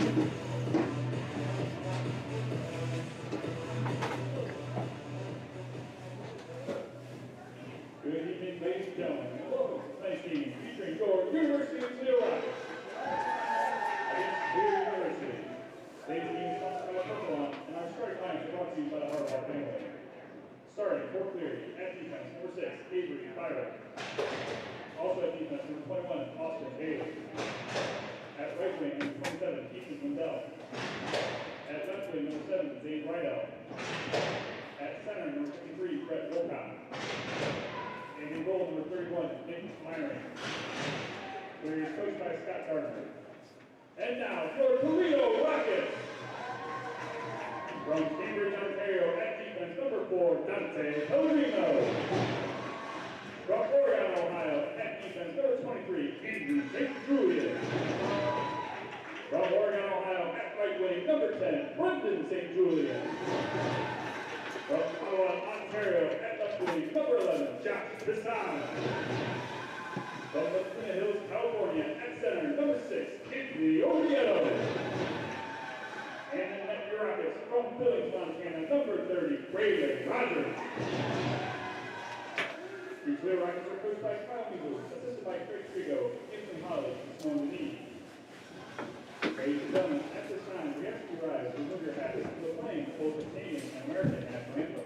Good evening, ladies and gentlemen, and welcome to tonight's game featuring your University of Toledo Rockets against Cleary University. Today's game is sponsored by Purple, and our starting lines are brought to you by the Hardball family. Starting for Cleary at defense, number 6, Avery Byron. Also at defense, number 21, Austin Haley. At right wing, number 27, Ethan Wendell. At left wing, number 7, Zane Rydell. At center, number 53, Brett Wilcott. And in goal, number 31, Nick Myron. Cleary is coached by Scott Gardner. And now for Toledo Rockets. From Cambridge, Ontario, at defense, number 4, Dante Pellegrino. From Oregon, Ohio, at defense, number 23, Andrew St. Julian. From Oregon, Ohio, at right wing, number 10, Brendan St. Julian. From Ottawa, Ontario, at left wing, number 11, Josh Bisson. From Laguna Hills, California, at center, number 6, Anthony Oviedo. And in net your Rockets, from Billings, Montana, number 30, Braylon Rogers. The Toledo Rockets are coached by Kyle Measles, assisted by Craig Trigo, Anthony Holly, and Sloan Denise. Ladies and gentlemen, at this time, we ask you to rise and remove your hats to the playing both the Canadian and American national anthems.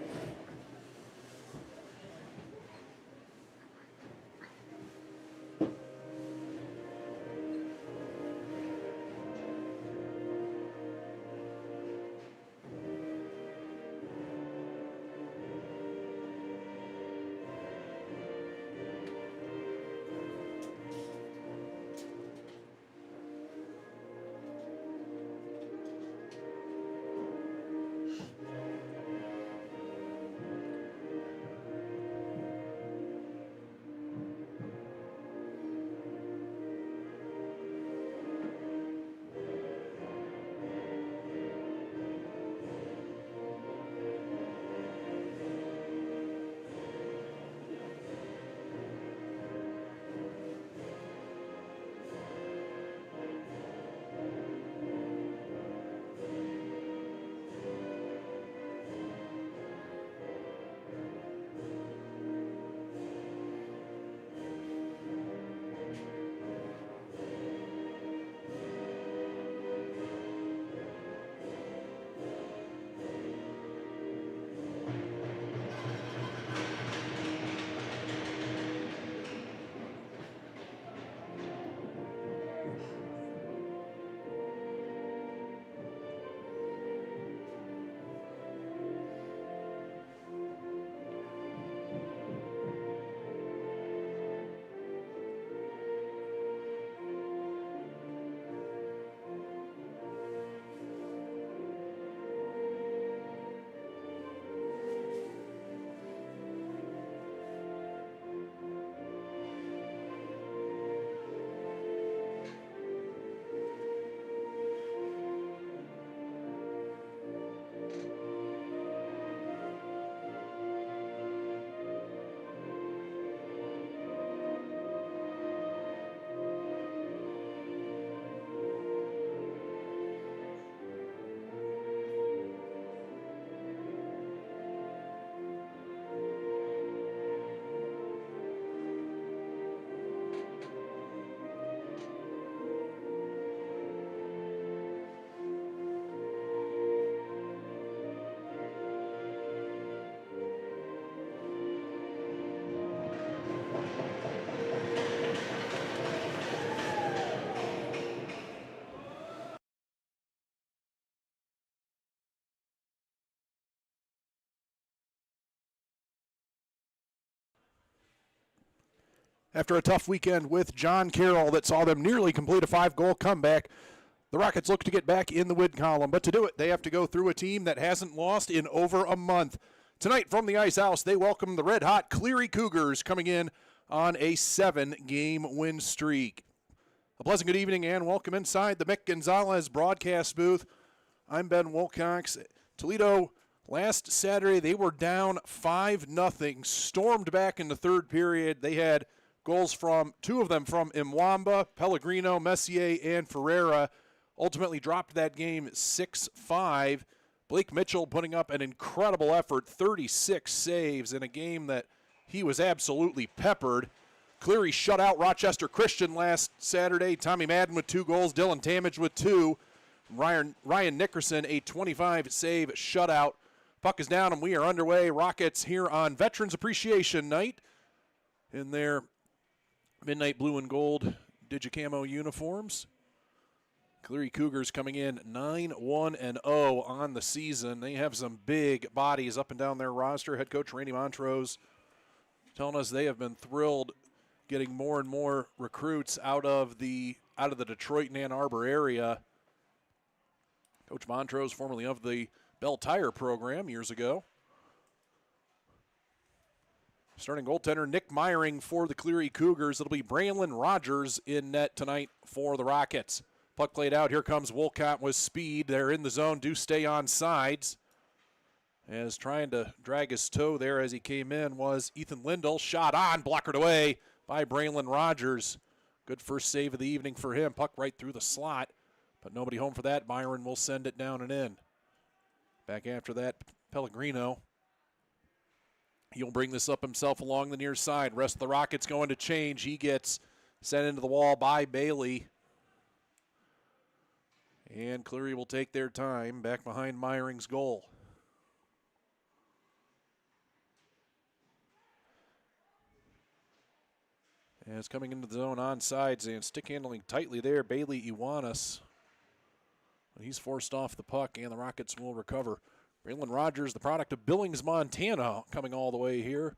After a tough weekend with John Carroll that saw them nearly complete a 5-goal comeback, the Rockets look to get back in the win column. But to do it, they have to go through a team that hasn't lost in over a month. Tonight from the Ice House, they welcome the red-hot Cleary Cougars coming in on a 7-game win streak. A pleasant good evening and welcome inside the Mick Gonzalez broadcast booth. I'm Ben Wilcox. Toledo, last Saturday, they were down 5-0, stormed back in the third period. They had goals from two of them from Mwamba, Pellegrino, Messier, and Ferreira. ultimately dropped that game 6-5. Blake Mitchell putting up an incredible effort, 36 saves in a game that he was absolutely peppered. Cleary shut out Rochester Christian last Saturday. Tommy Madden with 2 goals, Dylan Tamage with 2. Ryan Nickerson, a 25-save shutout. Puck is down and we are underway. Rockets here on Veterans Appreciation Night in their midnight blue and gold Digicamo uniforms. Cleary Cougars coming in 9-1-0 on the season. They have some big bodies up and down their roster. Head coach Randy Montrose telling us they have been thrilled getting more and more recruits out of the Detroit and Ann Arbor area. Coach Montrose, formerly of the Bell Tire program years ago. Starting goaltender Nick Meyering for the Cleary Cougars. It'll be Braylon Rogers in net tonight for the Rockets. Puck played out. Here comes Wolcott with speed. They're in the zone. Do stay on sides. As trying to drag his toe there as he came in was Ethan Lindell. Shot on, blockered away by Braylon Rogers. Good first save of the evening for him. Puck right through the slot, but nobody home for that. Byron will send it down and in. Back after that, Pellegrino. He'll bring this up himself along the near side. Rest of the Rockets going to change. He gets sent into the wall by Bailey. And Cleary will take their time back behind Meyering's goal. As coming into the zone on sides and stick handling tightly there, Bailey Iwanis. He's forced off the puck, and the Rockets will recover. Braylon Rogers, the product of Billings, Montana, coming all the way here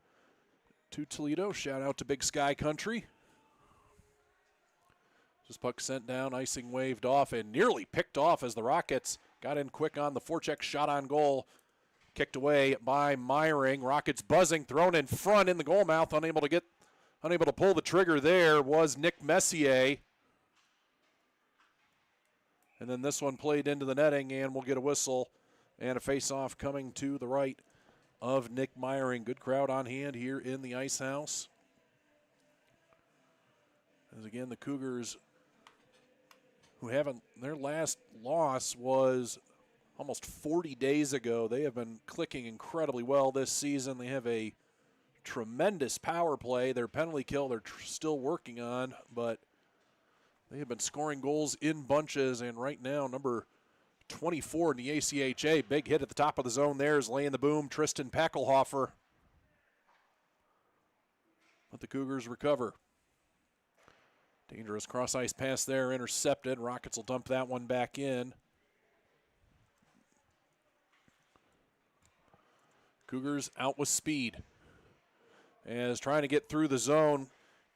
to Toledo. Shout out to Big Sky Country. This puck sent down, icing waved off, and nearly picked off as the Rockets got in quick on the forecheck shot on goal. Kicked away by Meyering. Rockets buzzing, thrown in front in the goal mouth, unable to pull the trigger there was Nick Messier. And then this one played into the netting, and we'll get a whistle and a face-off coming to the right of Nick Meyering. Good crowd on hand here in the Ice House. As again, the Cougars, who haven't, their last loss was almost 40 days ago. They have been clicking incredibly well this season. They have a tremendous power play. Their penalty kill they're still working on, but they have been scoring goals in bunches, and right now, number 24 in the ACHA, big hit at the top of the zone there is laying the boom, Tristan Packelhofer. Let the Cougars recover. Dangerous cross-ice pass there, intercepted. Rockets will dump that one back in. Cougars out with speed. As trying to get through the zone,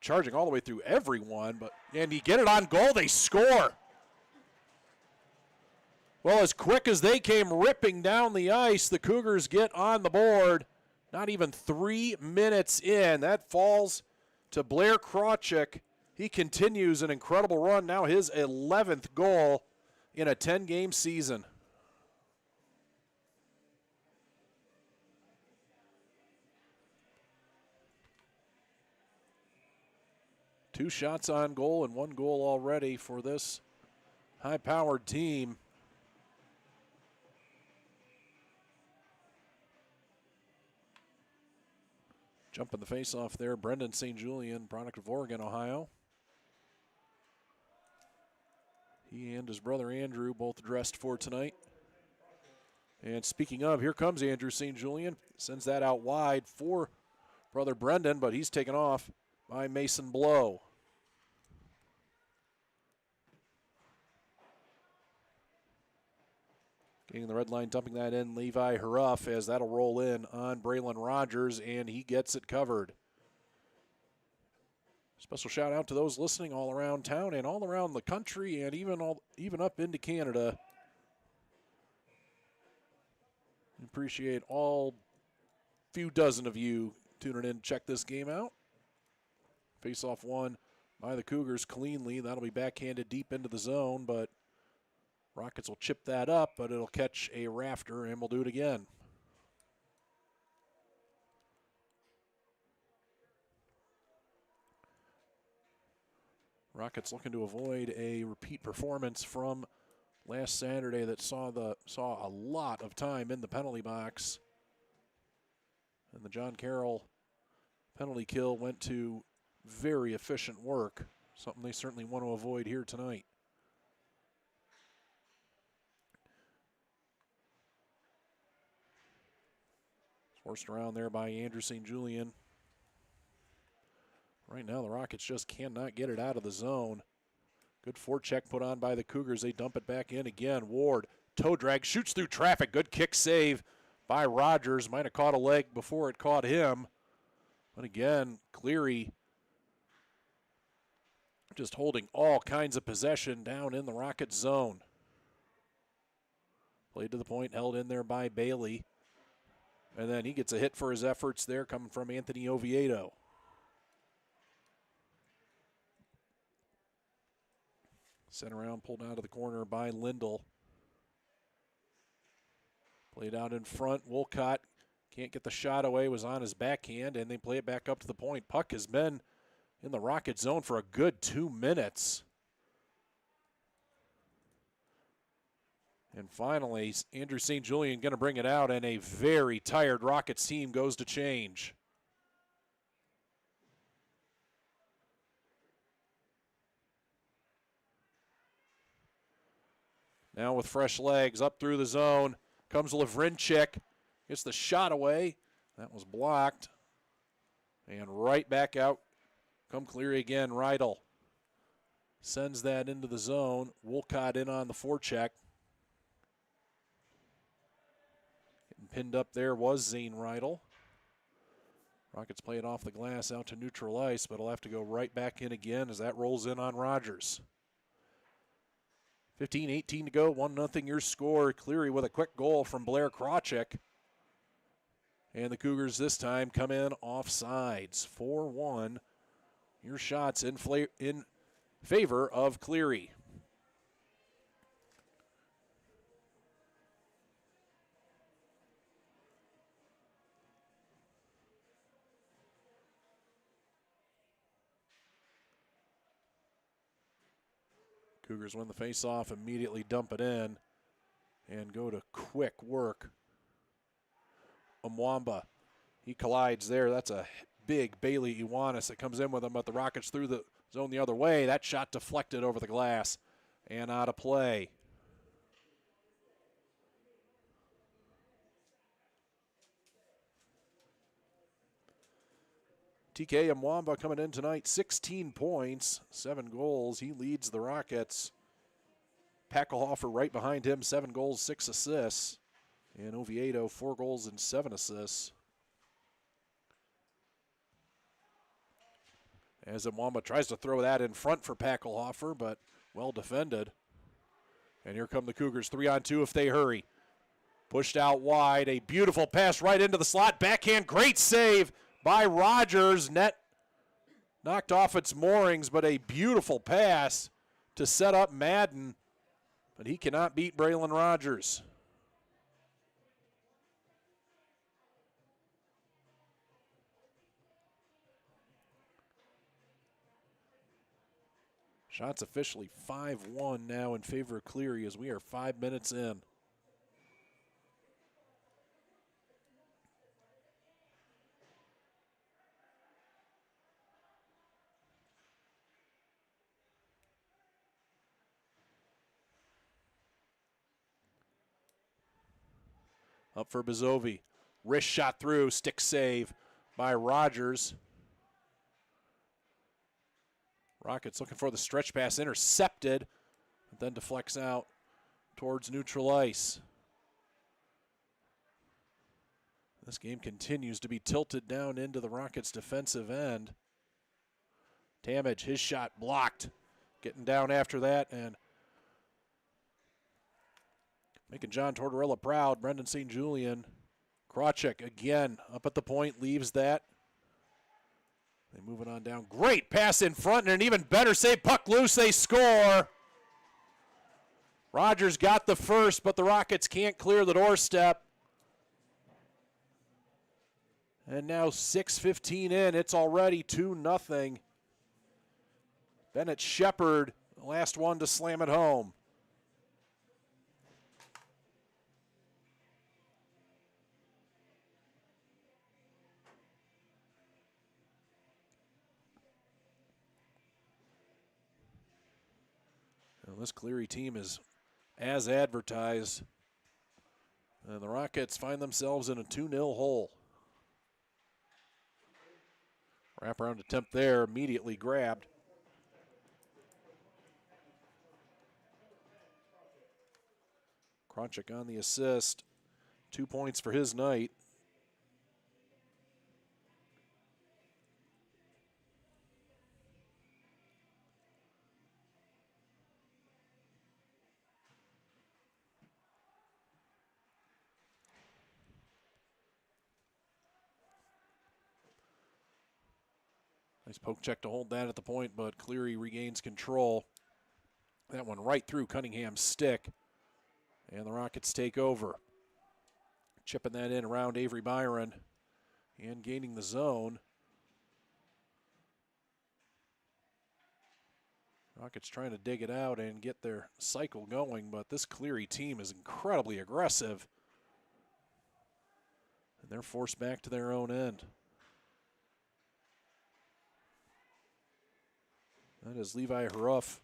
charging all the way through everyone, and you get it on goal, they score. Well, as quick as they came ripping down the ice, the Cougars get on the board. Not even 3 minutes in. That falls to Blair Krawczyk. He continues an incredible run, now his 11th goal in a 10-game season. Two shots on goal and 1 goal already for this high-powered team. Jumping the face-off there, Brendan St. Julian, product of Oregon, Ohio. He and his brother Andrew both dressed for tonight. And speaking of, here comes Andrew St. Julian. Sends that out wide for brother Brendan, but he's taken off by Mason Blow. Getting the red line, dumping that in, Levi Huruff, as that'll roll in on Braylon Rogers, and he gets it covered. Special shout out to those listening all around town and all around the country and even up into Canada. Appreciate all few dozen of you tuning in to check this game out. Face-off won by the Cougars cleanly. That'll be backhanded deep into the zone, but Rockets will chip that up, but it'll catch a rafter, and we'll do it again. Rockets looking to avoid a repeat performance from last Saturday that saw a lot of time in the penalty box. And the John Carroll penalty kill went to very efficient work, something they certainly want to avoid here tonight. Forced around there by Andrew St. Julian. Right now, the Rockets just cannot get it out of the zone. Good forecheck put on by the Cougars. They dump it back in again. Ward, toe drag, shoots through traffic. Good kick save by Rogers. Might have caught a leg before it caught him. But again, Cleary just holding all kinds of possession down in the Rockets zone. Played to the point, held in there by Bailey. And then he gets a hit for his efforts there coming from Anthony Oviedo. Sent around, pulled out of the corner by Lindell. Played out in front. Wolcott can't get the shot away, was on his backhand, and they play it back up to the point. Puck has been in the Rocket zone for a good 2 minutes. And finally, Andrew St. Julian going to bring it out, and a very tired Rockets team goes to change. Now with fresh legs, up through the zone, comes Lavrinchik, gets the shot away. That was blocked. And right back out come Cleary again. Rydell sends that into the zone. Wolcott in on the forecheck. Getting pinned up there was Zane Rydell. Rockets play it off the glass out to neutral ice, but it'll have to go right back in again as that rolls in on Rogers. 15-18 to go, 1-0 your score. Cleary with a quick goal from Blair Krawczyk. And the Cougars this time come in offsides. 4-1. Your shots in favor of Cleary. Cougars win the face-off, immediately dump it in, and go to quick work. Mwamba, he collides there. That's a big Bailey Iwanis that comes in with him, but the Rockets through the zone the other way. That shot deflected over the glass and out of play. TK Mwamba coming in tonight, 16 points, 7 goals. He leads the Rockets. Packelhofer right behind him, 7 goals, 6 assists. And Oviedo, 4 goals and 7 assists. As Mwamba tries to throw that in front for Packelhofer, but well defended. And here come the Cougars, 3-on-2 if they hurry. Pushed out wide, a beautiful pass right into the slot. Backhand, great save by Rogers. Net knocked off its moorings, but a beautiful pass to set up Madden. But he cannot beat Braylon Rogers. Shots officially 5-1 now in favor of Cleary as we are 5 minutes in. Up for Bezovi. Wrist shot through, stick save by Rogers. Rockets looking for the stretch pass, intercepted, but then deflects out towards neutral ice. This game continues to be tilted down into the Rockets' defensive end. Tamage, his shot blocked. Getting down after that and making John Tortorella proud. Brendan St. Julian. Krawczyk again up at the point, leaves that. They move it on down. Great pass in front and an even better save. Puck loose, they score. Rogers got the first, but the Rockets can't clear the doorstep. And now 6:15 in, it's already 2-0. Bennett Shepard, the last one to slam it home. This Cleary team is as advertised. And the Rockets find themselves in a 2-0 hole. Wraparound attempt there, immediately grabbed. Kronchik on the assist. 2 points for his night. Nice poke check to hold that at the point, but Cleary regains control. That one right through Cunningham's stick. And the Rockets take over. Chipping that in around Avery Byron and gaining the zone. Rockets trying to dig it out and get their cycle going, but this Cleary team is incredibly aggressive. And they're forced back to their own end. That is Levi Haruff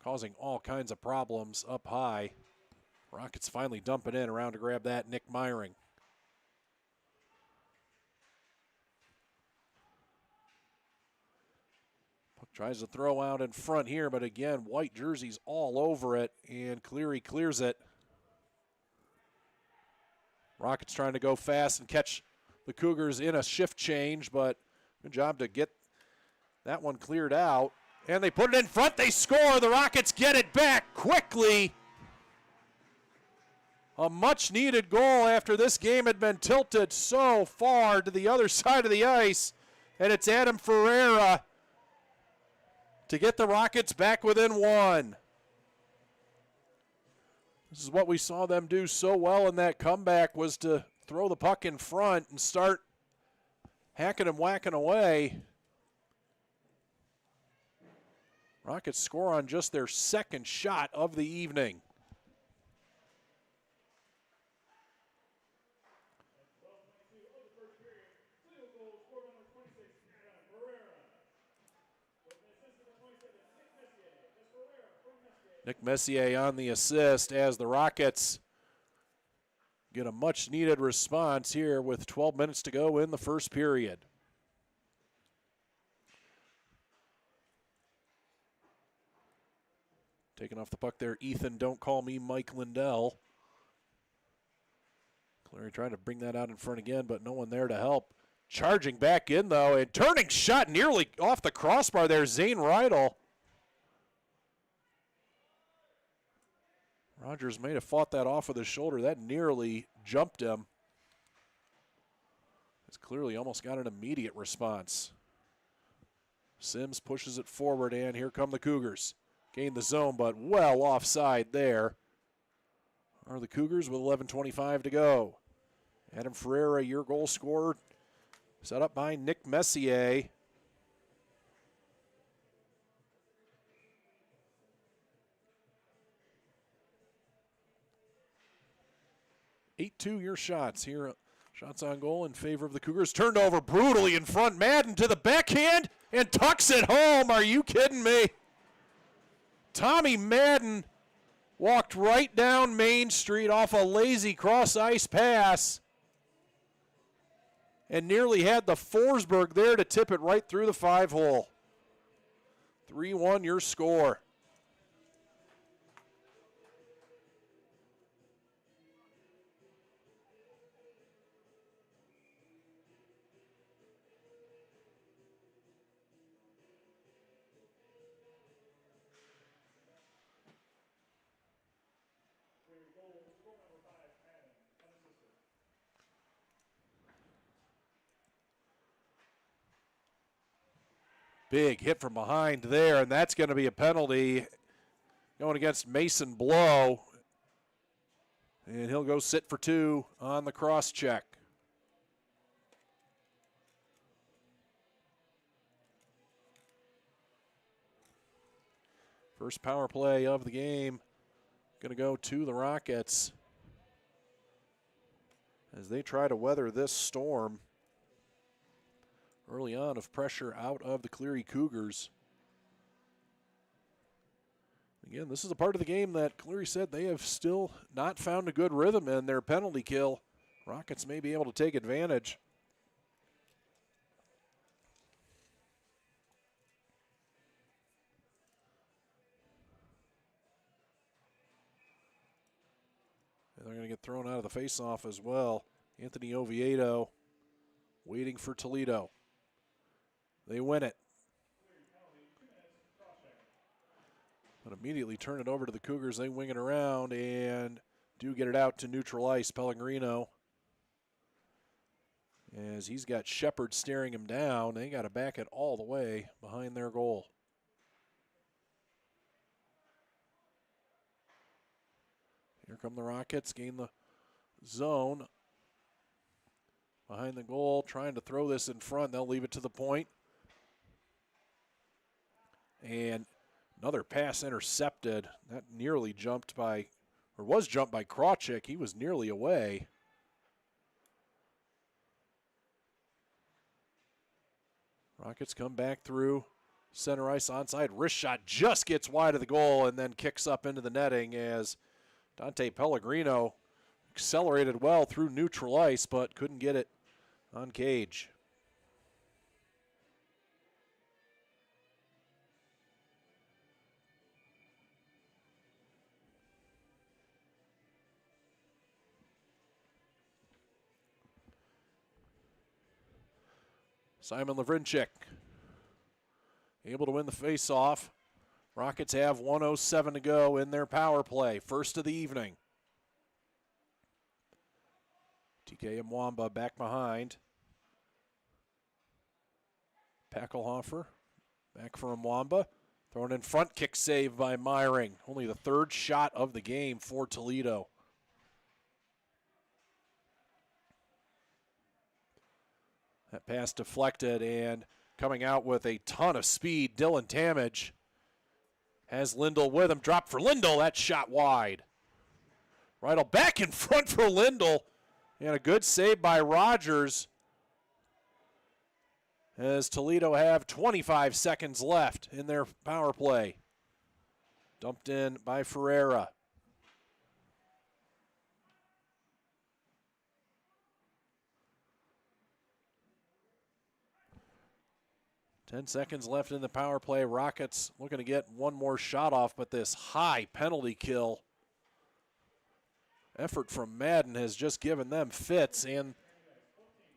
causing all kinds of problems up high. Rockets finally dump it in around to grab that, Nick Meyering. Puck tries to throw out in front here, but again, white jerseys all over it, and Cleary clears it. Rockets trying to go fast and catch the Cougars in a shift change, but good job to get that one cleared out. And they put it in front, they score, the Rockets get it back quickly. A much-needed goal after this game had been tilted so far to the other side of the ice. And it's Adam Ferreira to get the Rockets back within one. This is what we saw them do so well in that comeback, was to throw the puck in front and start hacking and whacking away. Rockets score on just their second shot of the evening. Nick Messier on the assist as the Rockets get a much-needed response here with 12 minutes to go in the first period. Taking off the puck there, Ethan, don't call me Mike Lindell. Cleary trying to bring that out in front again, but no one there to help. Charging back in, though, and turning shot nearly off the crossbar there, Zane Rydell. Rogers may have fought that off with his shoulder. That nearly jumped him. It's clearly almost got an immediate response. Sims pushes it forward, and here come the Cougars. Gain the zone, but well offside there are the Cougars with 11:25 to go. Adam Ferreira, your goal scorer, set up by Nick Messier. Eight-2 your shots here. Shots on goal in favor of the Cougars. Turned over brutally in front. Madden to the backhand and tucks it home. Are you kidding me? Tommy Madden walked right down Main Street off a lazy cross-ice pass and nearly had the Forsberg there to tip it right through the 5-hole. 3-1 your score. Big hit from behind there, and that's going to be a penalty going against Mason Blow. And he'll go sit for two on the cross check. First power play of the game going to go to the Rockets as they try to weather this storm early on of pressure out of the Cleary Cougars. Again, this is a part of the game that Cleary said they have still not found a good rhythm in their penalty kill. Rockets may be able to take advantage. And they're going to get thrown out of the faceoff as well. Anthony Oviedo waiting for Toledo. They win it. But immediately turn it over to the Cougars. They wing it around and do get it out to neutral ice. Pellegrino, as he's got Shepard staring him down. They got to back it all the way behind their goal. Here come the Rockets, gain the zone behind the goal, trying to throw this in front. They'll leave it to the point. And another pass intercepted. That nearly jumped by, or was jumped by Krawczyk. He was nearly away. Rockets come back through center ice onside. Wrist shot just gets wide of the goal and then kicks up into the netting as Dante Pellegrino accelerated well through neutral ice but couldn't get it on cage. Simon Lavrinchik able to win the faceoff. Rockets have 1:07 to go in their power play. First of the evening. TK Mwamba back behind. Packelhofer back for Mwamba. Thrown in front, kick save by Meyering. Only the third shot of the game for Toledo. That pass deflected, and coming out with a ton of speed, Dylan Tamage has Lindell with him. Drop for Lindell. That shot wide. Riedel back in front for Lindell. And a good save by Rogers as Toledo have 25 seconds left in their power play. Dumped in by Ferreira. Ten seconds left in the power play. Rockets looking to get one more shot off, but this high penalty kill effort from Madden has just given them fits, and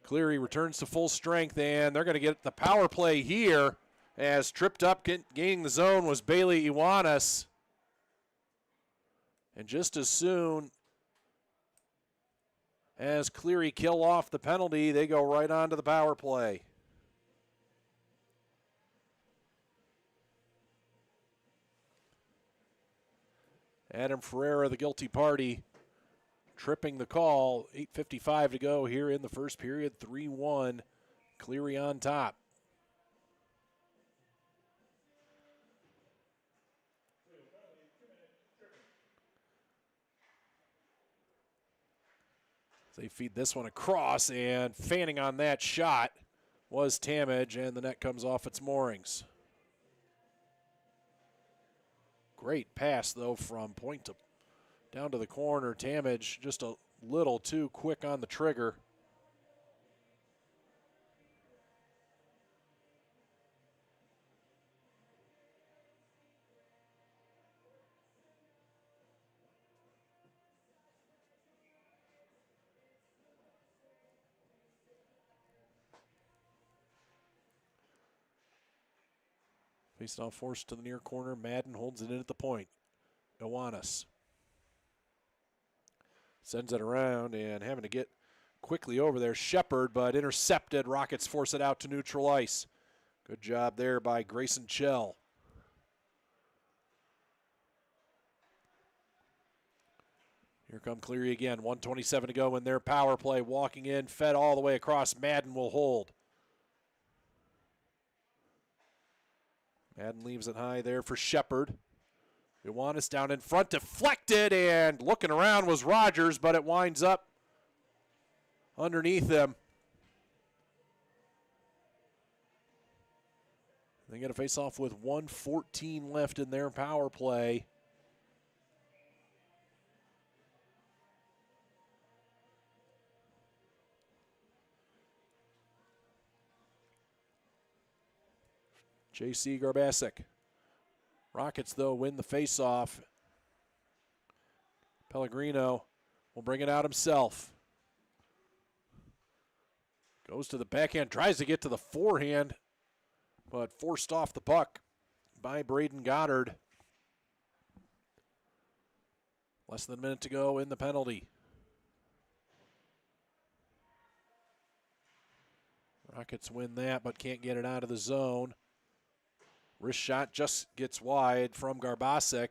Cleary returns to full strength, and they're going to get the power play here as tripped up gaining the zone was Bailey Iwanis. And just as soon as Cleary kill off the penalty, they go right on to the power play. Adam Ferreira, the guilty party, tripping the call. 8:55 to go here in the first period. 3-1, Cleary on top. They feed this one across, and fanning on that shot was Tamage, and the net comes off its moorings. Great pass, though, from point to down to the corner. Tamage just a little too quick on the trigger. Faced off forced to the near corner. Madden holds it in at the point. Iwanis sends it around and having to get quickly over there. Shepard, but intercepted. Rockets force it out to neutral ice. Good job there by Grayson Chell. Here come Cleary again. 1:27 to go in their power play. Walking in, fed all the way across. Madden will hold. Madden leaves it high there for Shepard. Iwanis down in front, deflected, and looking around was Rogers, but it winds up underneath him. They get a face-off with 1:14 left in their power play. J.C. Garbasic. Rockets, though, win the faceoff. Pellegrino will bring it out himself. Goes to the backhand, tries to get to the forehand, but forced off the puck by Braden Goddard. Less than a minute to go in the penalty. Rockets win that, but can't get it out of the zone. Wrist shot just gets wide from Garbasic.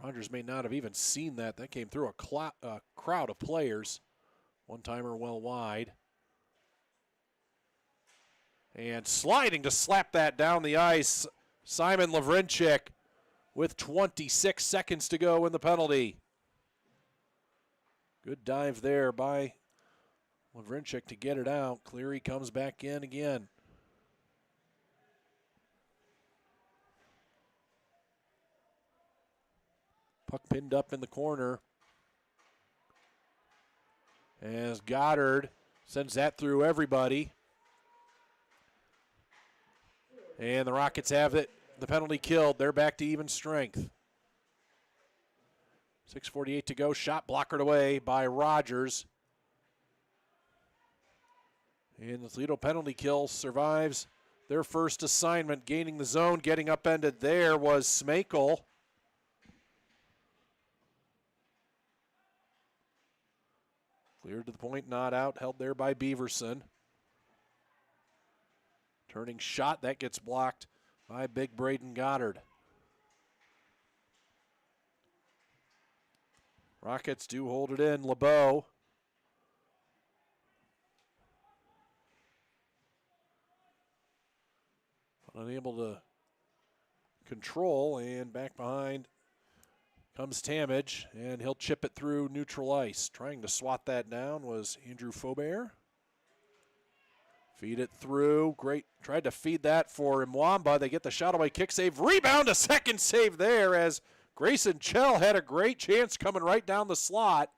Rogers may not have even seen that. That came through a crowd of players. One-timer well wide. And sliding to slap that down the ice, Simon Lavrinchik with 26 seconds to go in the penalty. Good dive there by Lavrinchik to get it out. Cleary comes back in again. Puck pinned up in the corner. As Goddard sends that through everybody. And the Rockets have it. The penalty killed. They're back to even strength. 6:48 to go. Shot blockered away by Rogers. And the Toledo penalty kill survives their first assignment. Gaining the zone, getting upended there was Smakel. Cleared to the point, not out. Held there by Beaverson. Turning shot, that gets blocked by big Braden Goddard. Rockets do hold it in. LeBeau. Unable to control, and back behind comes Tamage, and he'll chip it through neutral ice. Trying to swat that down was Andrew Faubert. Feed it through. Great. Tried to feed that for Mwamba. They get the shot away, kick save, rebound, a second save there as Grayson Chell had a great chance coming right down the slot.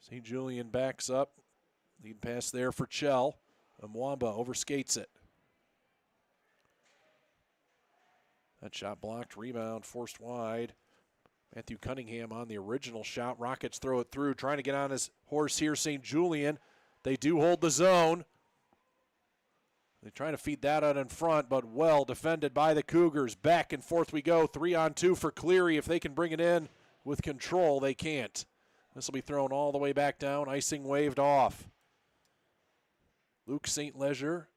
St. Julian backs up. Lead pass there for Chell. Mwamba overskates it. That shot blocked, rebound forced wide. Matthew Cunningham on the original shot. Rockets throw it through, trying to get on his horse here, St. Julian. They do hold the zone. They're trying to feed that out in front, but well defended by the Cougars. Back and forth we go. 3-on-2 for Cleary. If they can bring it in with control, they can't. This will be thrown all the way back down. Icing waved off. Luke St. Leger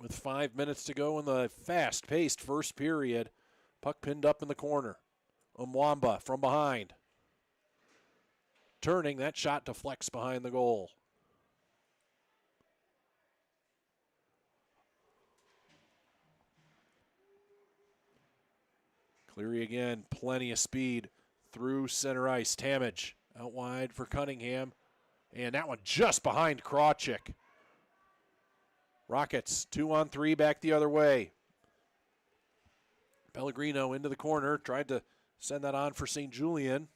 with 5 minutes to go in the fast-paced first period. Puck pinned up in the corner. Mwamba from behind. Turning, that shot deflects behind the goal. Cleary again, plenty of speed through center ice. Tamage out wide for Cunningham. And that one just behind Krawczyk. Rockets 2-on-3 back the other way. Pellegrino into the corner, tried to send that on for St. Julian.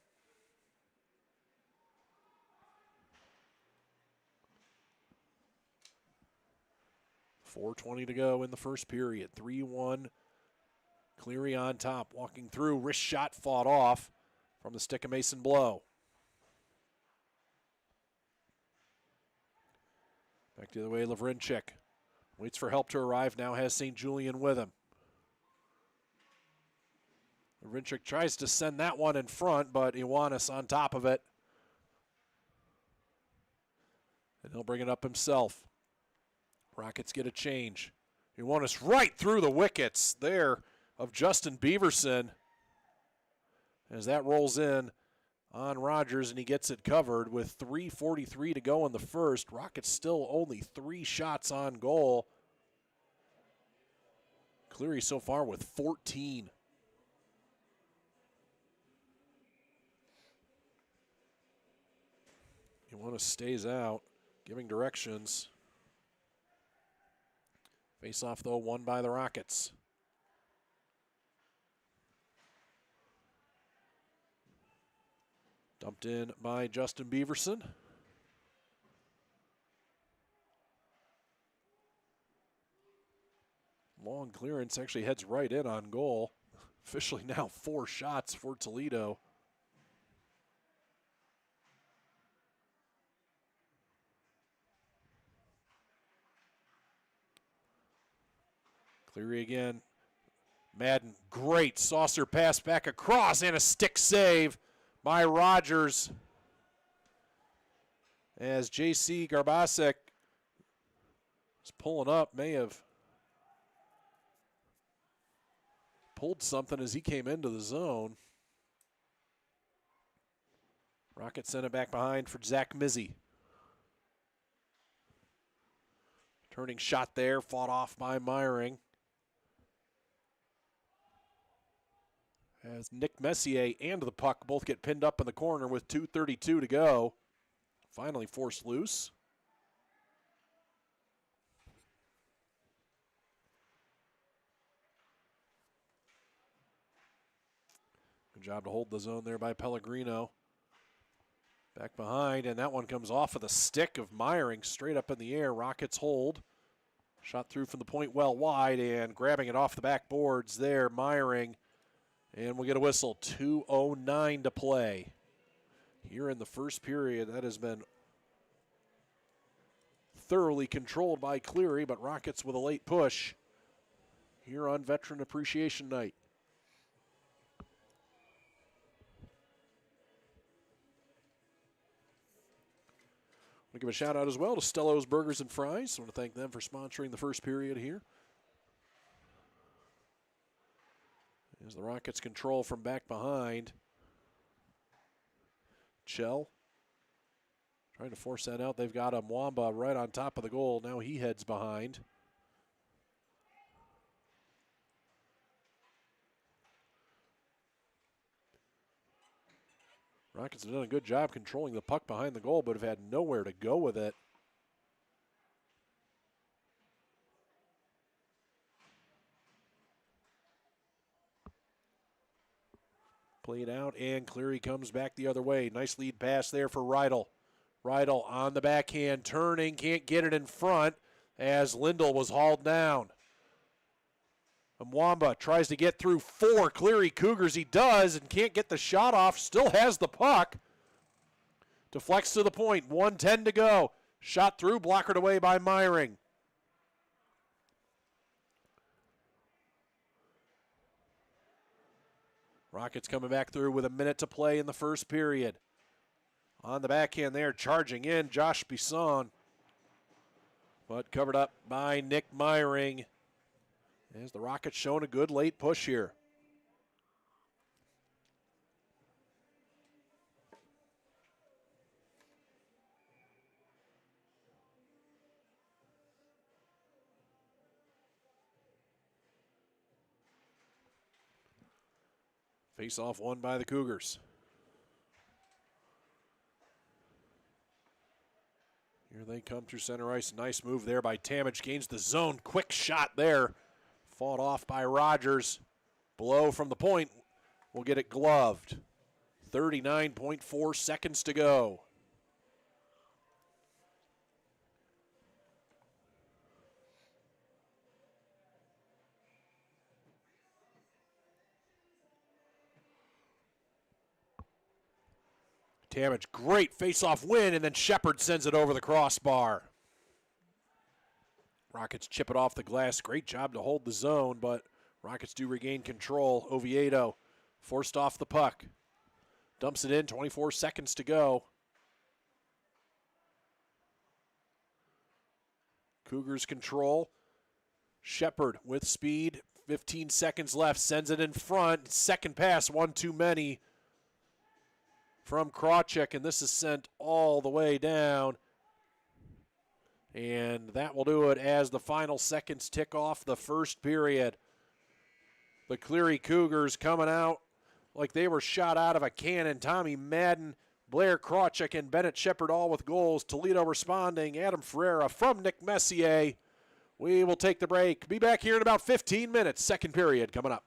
.420 to go in the first period. 3-1. Cleary on top, walking through. Wrist shot fought off from the stick of Mason Blow. Back the other way, Lavrinchik. Waits for help to arrive, now has St. Julian with him. Lavrinchik tries to send that one in front, but Iwanis on top of it. And he'll bring it up himself. Rockets get a change. Iwanis right through the wickets there of Justin Beaverson. As that rolls in on Rogers, and he gets it covered with 3:43 to go in the first. Rockets still only 3 shots on goal. Cleary so far with 14. Iwanis stays out, giving directions. Face-off, though, won by the Rockets. Dumped in by Justin Beaverson. long clearance, actually heads right in on goal. Officially now 4 shots for Toledo. Cleary again. Madden, great saucer pass back across and a stick save by Rogers. As J.C. Garbasek is pulling up, may have pulled something as he came into the zone. Rockets sent it back behind for Zach Mizzy. Turning shot there, fought off by Meyering. As Nick Messier and the puck both get pinned up in the corner with 2:32 to go. Finally forced loose. Good job to hold the zone there by Pellegrino. Back behind, and that one comes off of the stick of Meyering, straight up in the air. Rockets hold. Shot through from the point well wide, and grabbing it off the backboards there, Meyering. And we'll get a whistle. 2:09 to play. Here in the first period, that has been thoroughly controlled by Cleary, but Rockets with a late push here on Veteran Appreciation Night. I want to give a shout out as well to Stello's Burgers and Fries. I want to thank them for sponsoring the first period here. As the Rockets control from back behind. Chell trying to force that out. They've got Mwamba right on top of the goal. Now he heads behind. Rockets have done a good job controlling the puck behind the goal, but have had nowhere to go with it. Played out, and Cleary comes back the other way. Nice lead pass there for Rydell. Rydell on the backhand, turning, can't get it in front as Lindell was hauled down. Mwamba tries to get through 4 Cleary Cougars. He does and can't get the shot off. Still has the puck. Deflects to the point. 1:10 to go. Shot through, blockered away by Meyering. Rockets coming back through with a minute to play in the first period. On the backhand there, charging in Josh Bisson. But covered up by Nick Meyering. As the Rockets showing a good late push here. Face-off won by the Cougars. Here they come through center ice. Nice move there by Tamich. Gains the zone. Quick shot there. Fought off by Rogers. Blow from the point. We'll get it gloved. 39.4 seconds to go. Tamich, great face-off win, and then Shepard sends it over the crossbar. Rockets chip it off the glass. Great job to hold the zone, but Rockets do regain control. Oviedo forced off the puck. Dumps it in, 24 seconds to go. Cougars control. Shepard with speed, 15 seconds left, sends it in front. Second pass, one too many from Krawczyk, and this is sent all the way down. And that will do it as the final seconds tick off the first period. The Cleary Cougars coming out like they were shot out of a cannon. Tommy Madden, Blair Krawczyk, and Bennett Shepard all with goals. Toledo responding, Adam Ferreira from Nick Messier. We will take the break. Be back here in about 15 minutes. Second period coming up.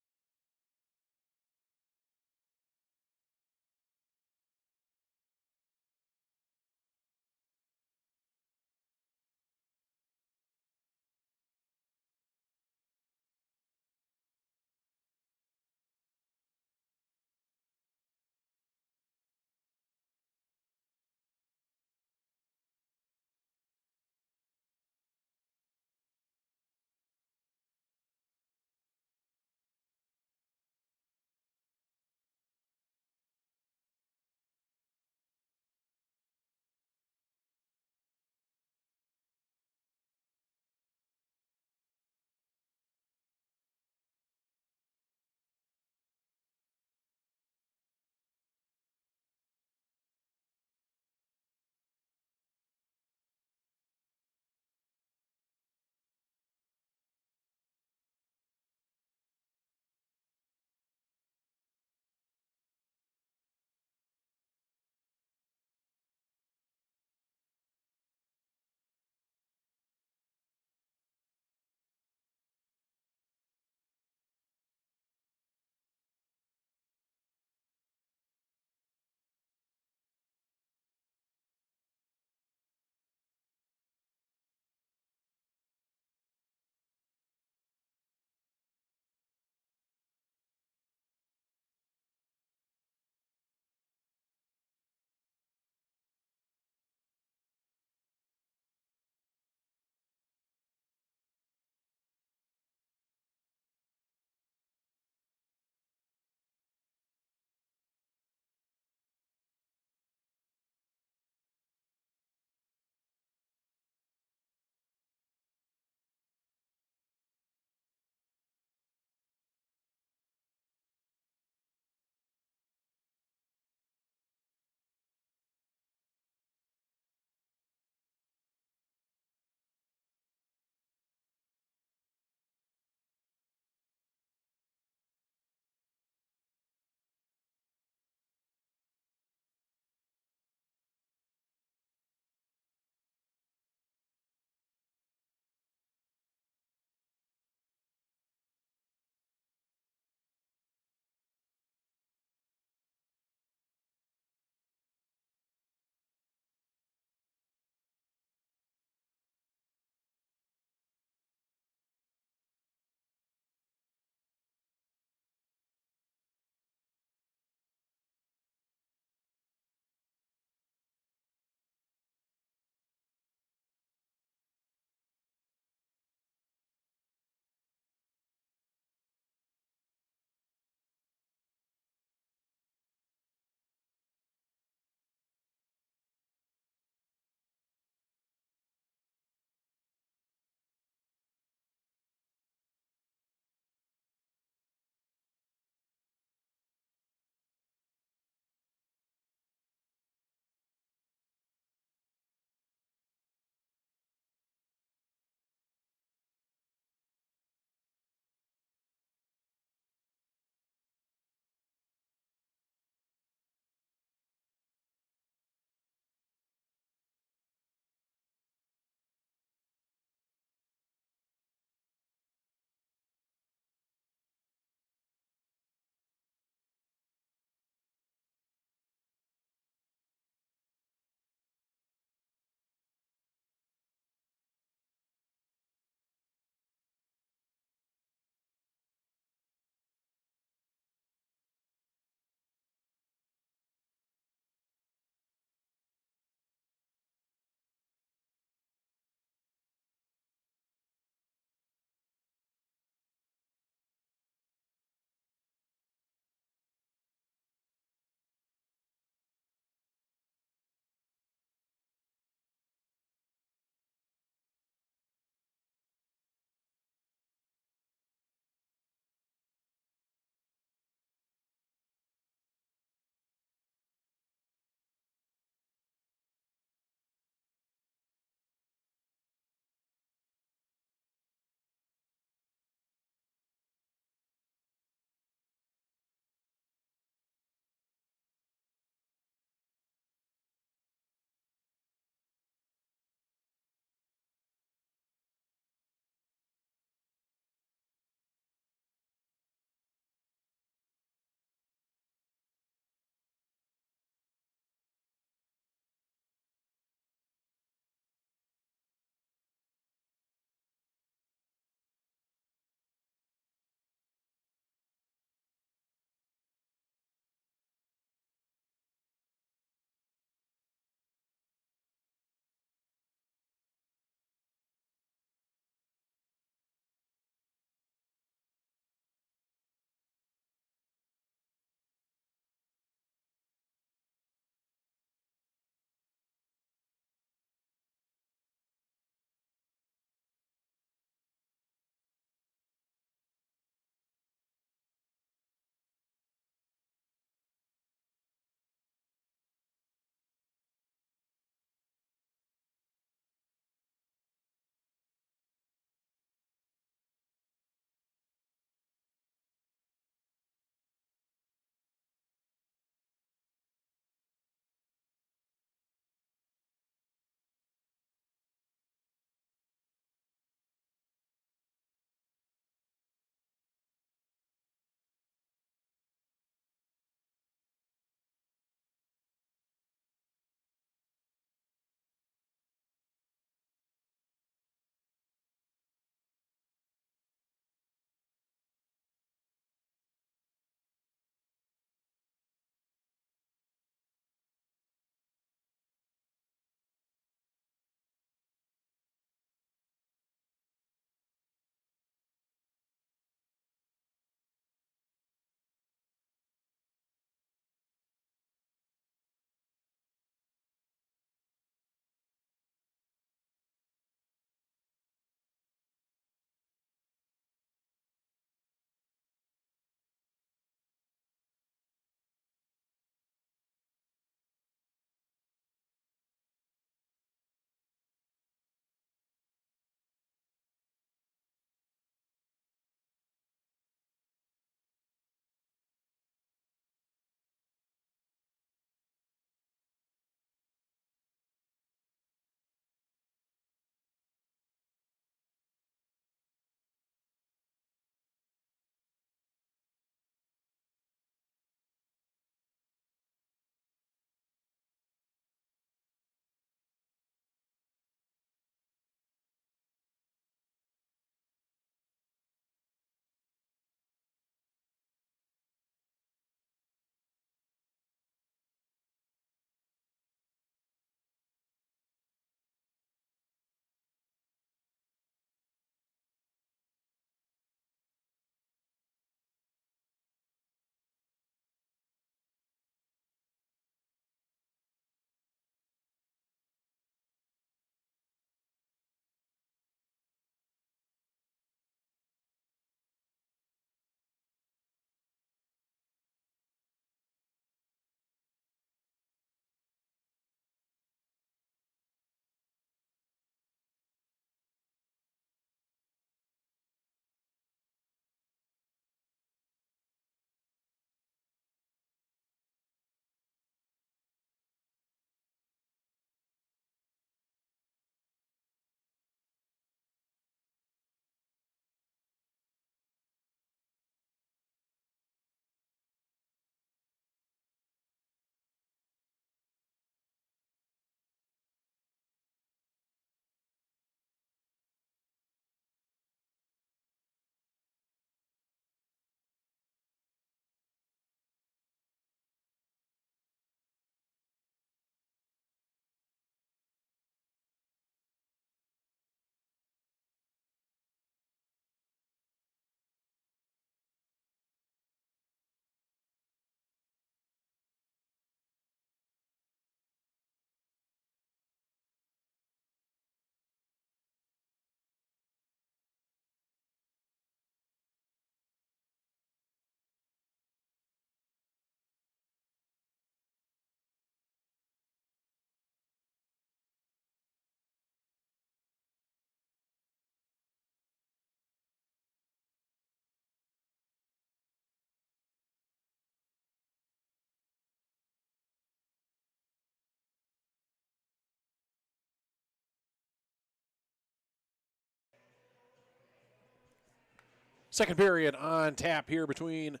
Second period on tap here between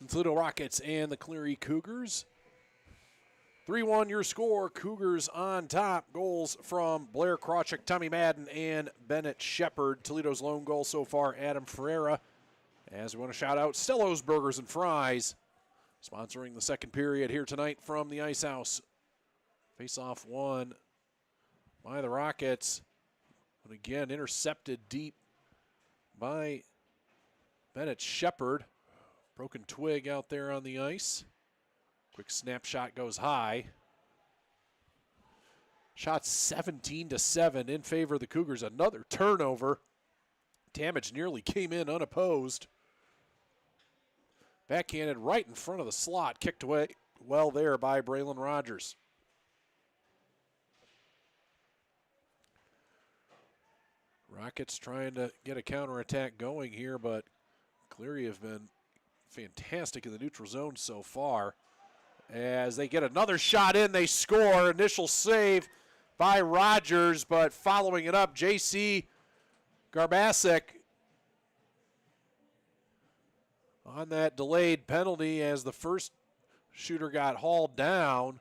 the Toledo Rockets and the Cleary Cougars. 3-1 your score. Cougars on top. Goals from Blair Krawczyk, Tommy Madden, and Bennett Shepard. Toledo's lone goal so far, Adam Ferreira. As we want to shout out Stello's Burgers and Fries, sponsoring the second period here tonight from the Ice House. Face-off won by the Rockets. But again, intercepted deep by Bennett Shepard. Broken twig out there on the ice. Quick snapshot goes high. Shot 17-7 in favor of the Cougars. Another turnover. Damage nearly came in unopposed. Backhanded right in front of the slot. Kicked away well there by Braylon Rogers. Rockets trying to get a counterattack going here, but Cleary have been fantastic in the neutral zone so far. As they get another shot in, they score. Initial save by Rogers, but following it up, J.C. Garbasek on that delayed penalty as the first shooter got hauled down.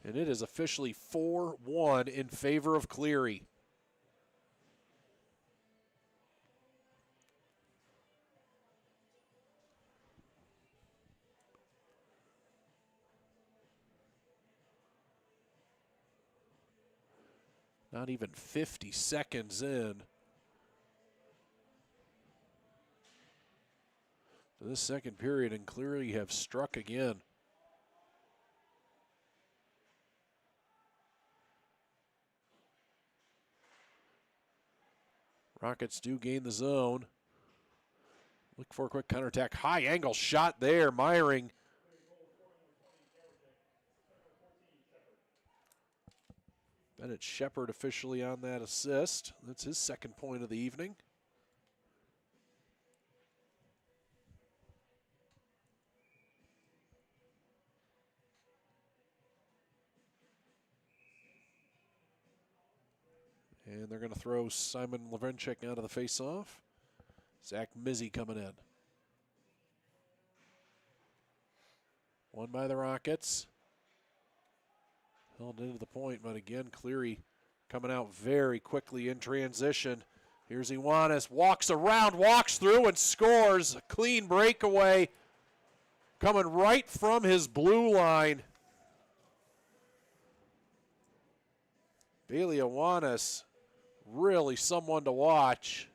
And it is officially 4-1 in favor of Cleary. Not even 50 seconds in to this second period, and Cleary have struck again. Rockets do gain the zone. Look for a quick counterattack. High angle shot there. Meyering. Bennett Shepard officially on that assist. That's his second point of the evening. And they're going to throw Simon Levenchik out of the faceoff. Zach Mizzy coming in. Won by the Rockets. Held into the point, but again, Cleary coming out very quickly in transition. Here's Iwanis, walks around, walks through, and scores. A clean breakaway coming right from his blue line. Bailey Iwanis, really someone to watch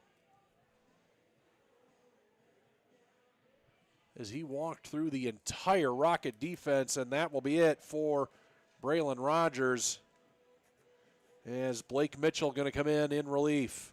as he walked through the entire Rocket defense, and that will be it for Braylon Rogers, as Blake Mitchell going to come in relief.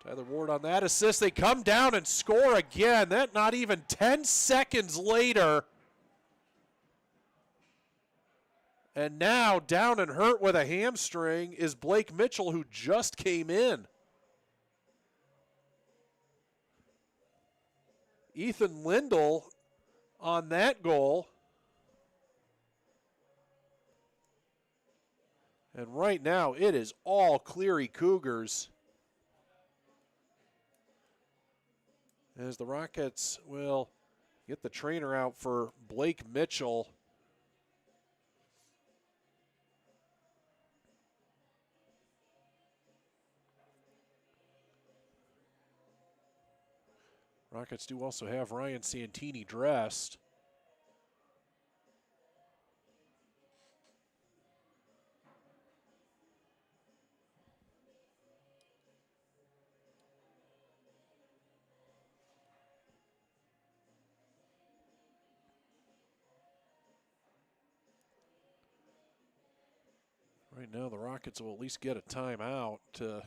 Tyler Ward on that assist. They come down and score again. That not even 10 seconds later. And now down and hurt with a hamstring is Blake Mitchell, who just came in. Ethan Lindell on that goal. And right now it is all Cleary Cougars, as the Rockets will get the trainer out for Blake Mitchell. Rockets do also have Ryan Santini dressed. Right now, the Rockets will at least get a timeout to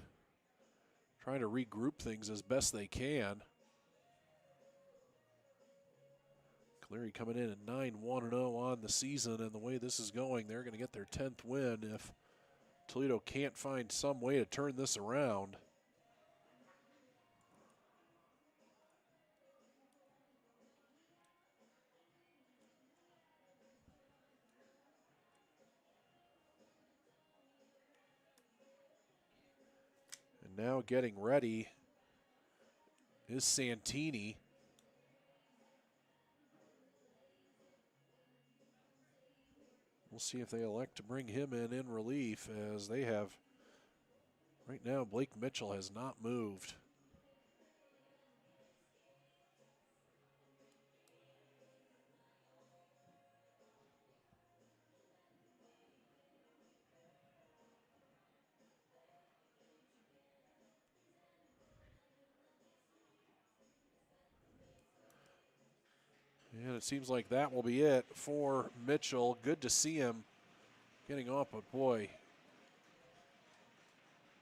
try to regroup things as best they can. Cleary coming in at 9-1-0 on the season, and the way this is going, they're going to get their 10th win if Toledo can't find some way to turn this around. And now getting ready is Santini. We'll see if they elect to bring him in relief, as they have. Right now, Blake Mitchell has not moved. And it seems like that will be it for Mitchell. Good to see him getting off, but boy,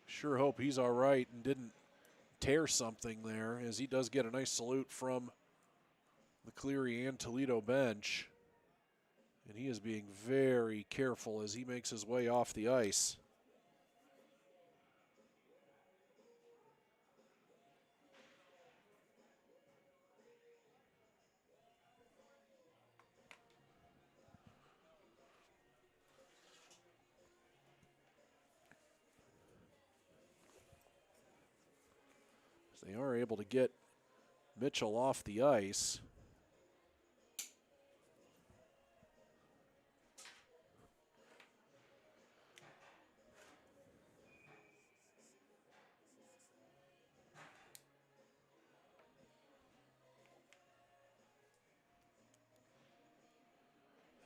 sure hope he's all right and didn't tear something there, as he does get a nice salute from the Cleary and Toledo bench. And he is being very careful as he makes his way off the ice. They are able to get Mitchell off the ice.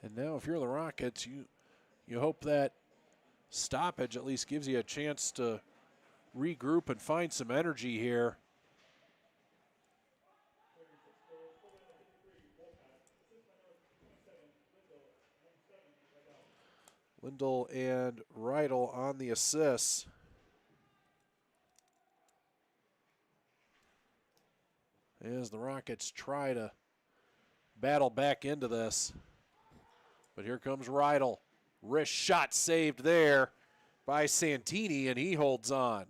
And now if you're the Rockets, you hope that stoppage at least gives you a chance to regroup and find some energy here. Lindell and Rydell on the assists. As the Rockets try to battle back into this. But here comes Rydell. Wrist shot saved there by Santini, and he holds on.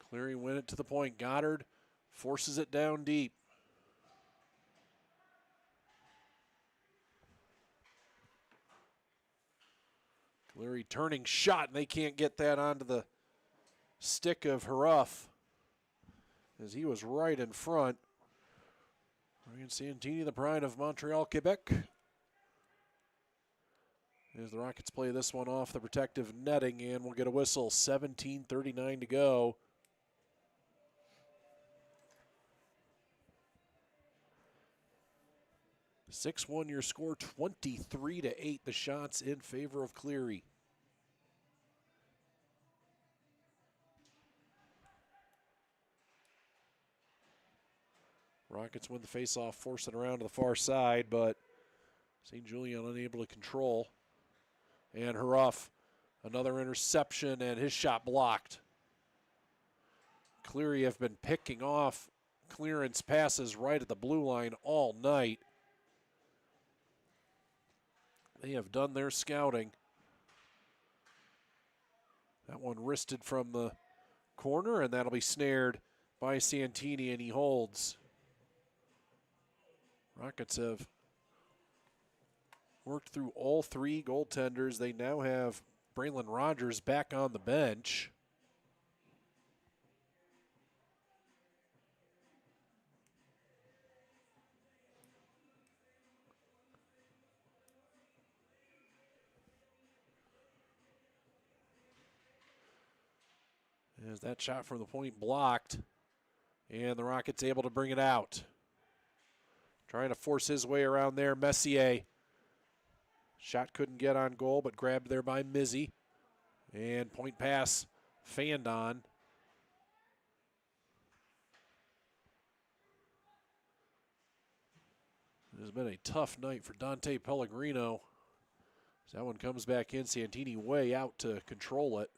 Cleary win it to the point. Goddard forces it down deep. Cleary turning shot, and they can't get that onto the stick of Haruff, as he was right in front. Ryan Santini, the pride of Montreal, Quebec. As the Rockets play this one off the protective netting, and we'll get a whistle. 17:39 to go. 6-1 your score, 23-8 the shots in favor of Cleary. Rockets win the faceoff, force it around to the far side, but St. Julian unable to control. And Haruff, another interception, and his shot blocked. Cleary have been picking off clearance passes right at the blue line all night. They have done their scouting. That one wristed from the corner, and that'll be snared by Santini, and he holds. Rockets have worked through all three goaltenders. They now have Braylon Rogers back on the bench. As that shot from the point blocked, and the Rockets able to bring it out. Trying to force his way around there, Messier. Shot couldn't get on goal, but grabbed there by Mizzy. And point pass fanned on. It has been a tough night for Dante Pellegrino. That one comes back in. Santini way out to control it.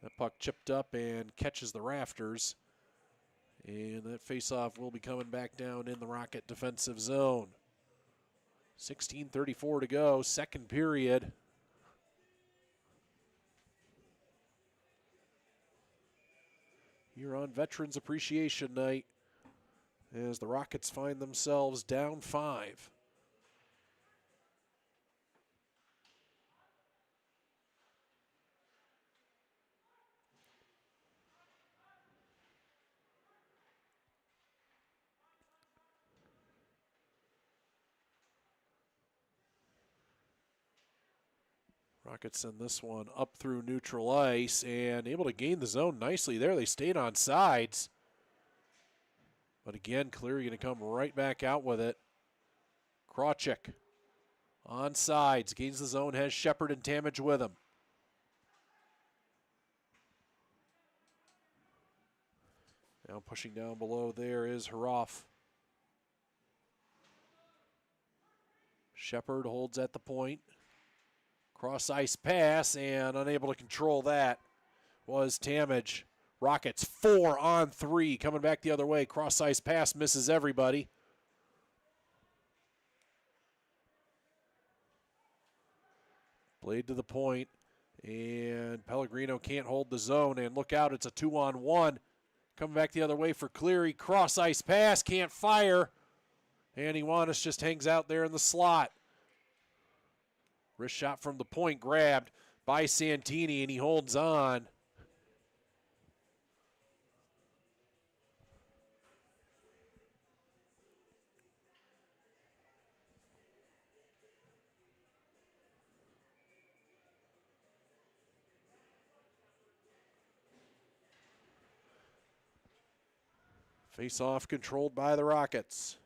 That puck chipped up and catches the rafters. And that faceoff will be coming back down in the Rocket defensive zone. 16:34 to go, second period. Here on Veterans Appreciation Night, as the Rockets find themselves down 5. Rockets send this one up through neutral ice and able to gain the zone nicely there. They stayed on sides. But again, Cleary going to come right back out with it. Krawczyk on sides, gains the zone, has Shepard and Tamage with him. Now pushing down below there is Hroff. Shepard holds at the point. Cross ice pass and unable to control that was Tamage. Rockets 4-on-3 coming back the other way. Cross ice pass misses everybody. Blade to the point and Pellegrino can't hold the zone and look out, it's a 2-on-1. Coming back the other way for Cleary. Cross ice pass, can't fire. And Iwanis just hangs out there in the slot. Wrist shot from the point grabbed by Santini, and he holds on. Face-off controlled by the Rockets.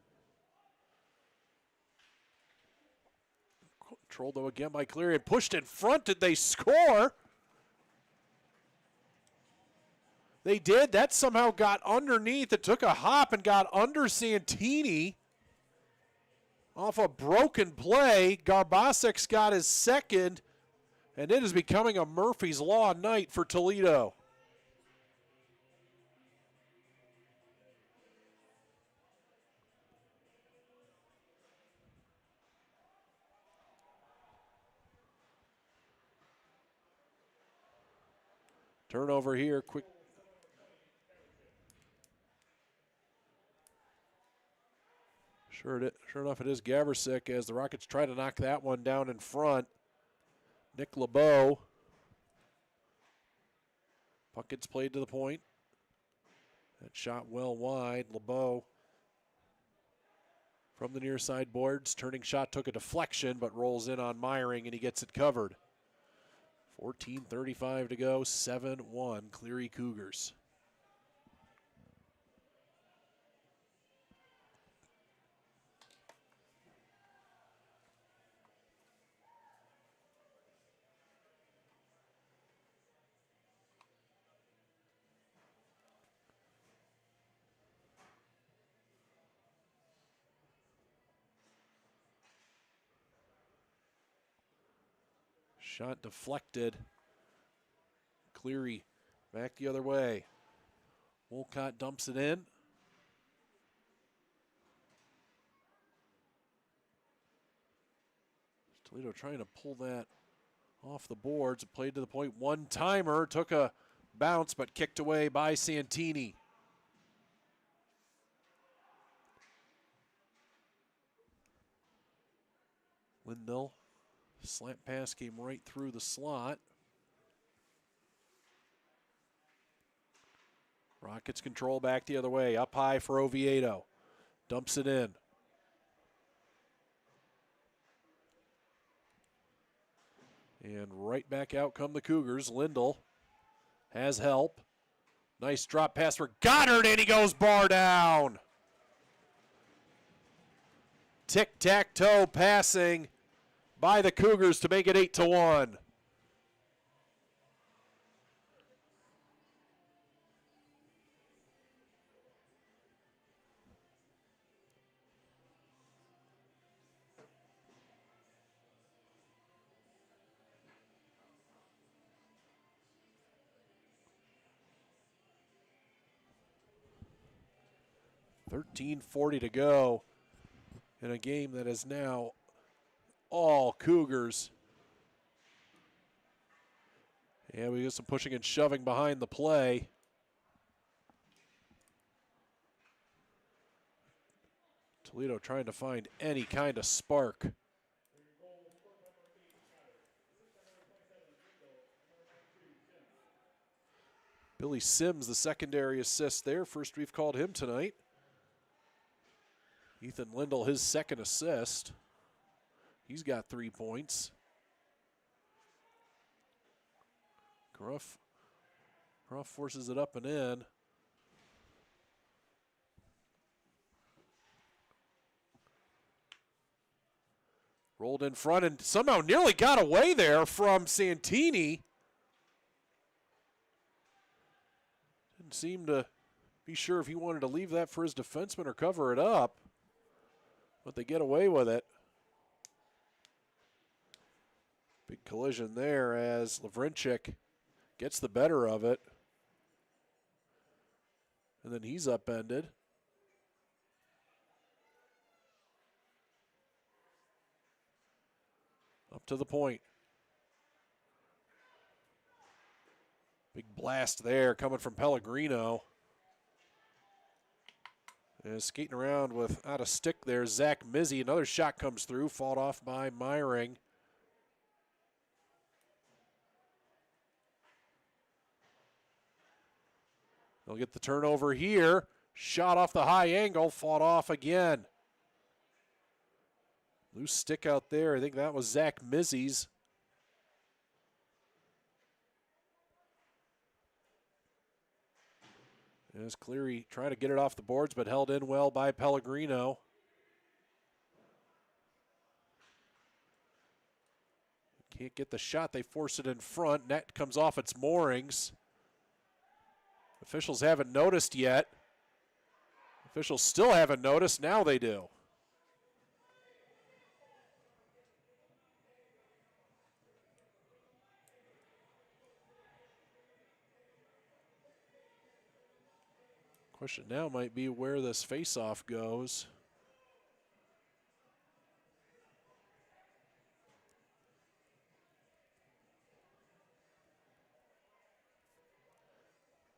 Controlled though again by Cleary and pushed in front. Did they score? They did. That somehow got underneath. It took a hop and got under Santini. Off a broken play. Garbasek got his second, and it is becoming a Murphy's Law night for Toledo. Turnover here, quick. Sure enough, it is Gaversick as the Rockets try to knock that one down in front. Nick LeBeau. Puck gets played to the point. That shot well wide. LeBeau from the near side boards. Turning shot took a deflection, but rolls in on Meyering, and he gets it covered. 14:35 to go, 7-1 Cleary Cougars. Shot deflected. Cleary back the other way. Wolcott dumps it in. Toledo trying to pull that off the boards. It played to the point. One-timer, took a bounce, but kicked away by Santini. Lindell. Slant pass came right through the slot. Rockets control back the other way. Up high for Oviedo. Dumps it in. And right back out come the Cougars. Lindell has help. Nice drop pass for Goddard, and he goes bar down. Tic-tac-toe passing by the Cougars to make it 8-1. 13:40 to go in a game that is now all Cougars. Yeah, we get some pushing and shoving behind the play. Toledo trying to find any kind of spark. Billy Sims, the secondary assist there. First we've called him tonight. Ethan Lindell, his second assist. He's got 3 points. Gruff forces it up and in. Rolled in front and somehow nearly got away there from Santini. Didn't seem to be sure if he wanted to leave that for his defenseman or cover it up. But they get away with it. Big collision there as Lavrinchik gets the better of it. And then he's upended. Up to the point. Big blast there coming from Pellegrino. And skating around without a stick there, Zach Mizzy. Another shot comes through, fought off by Myring. They'll get the turnover here. Shot off the high angle, fought off again. Loose stick out there. I think that was Zach Mizzy's. As Cleary trying to get it off the boards, but held in well by Pellegrino. Can't get the shot. They force it in front. Net comes off its moorings. Officials haven't noticed yet. Officials still haven't noticed. Now they do. Question now might be where this face-off goes.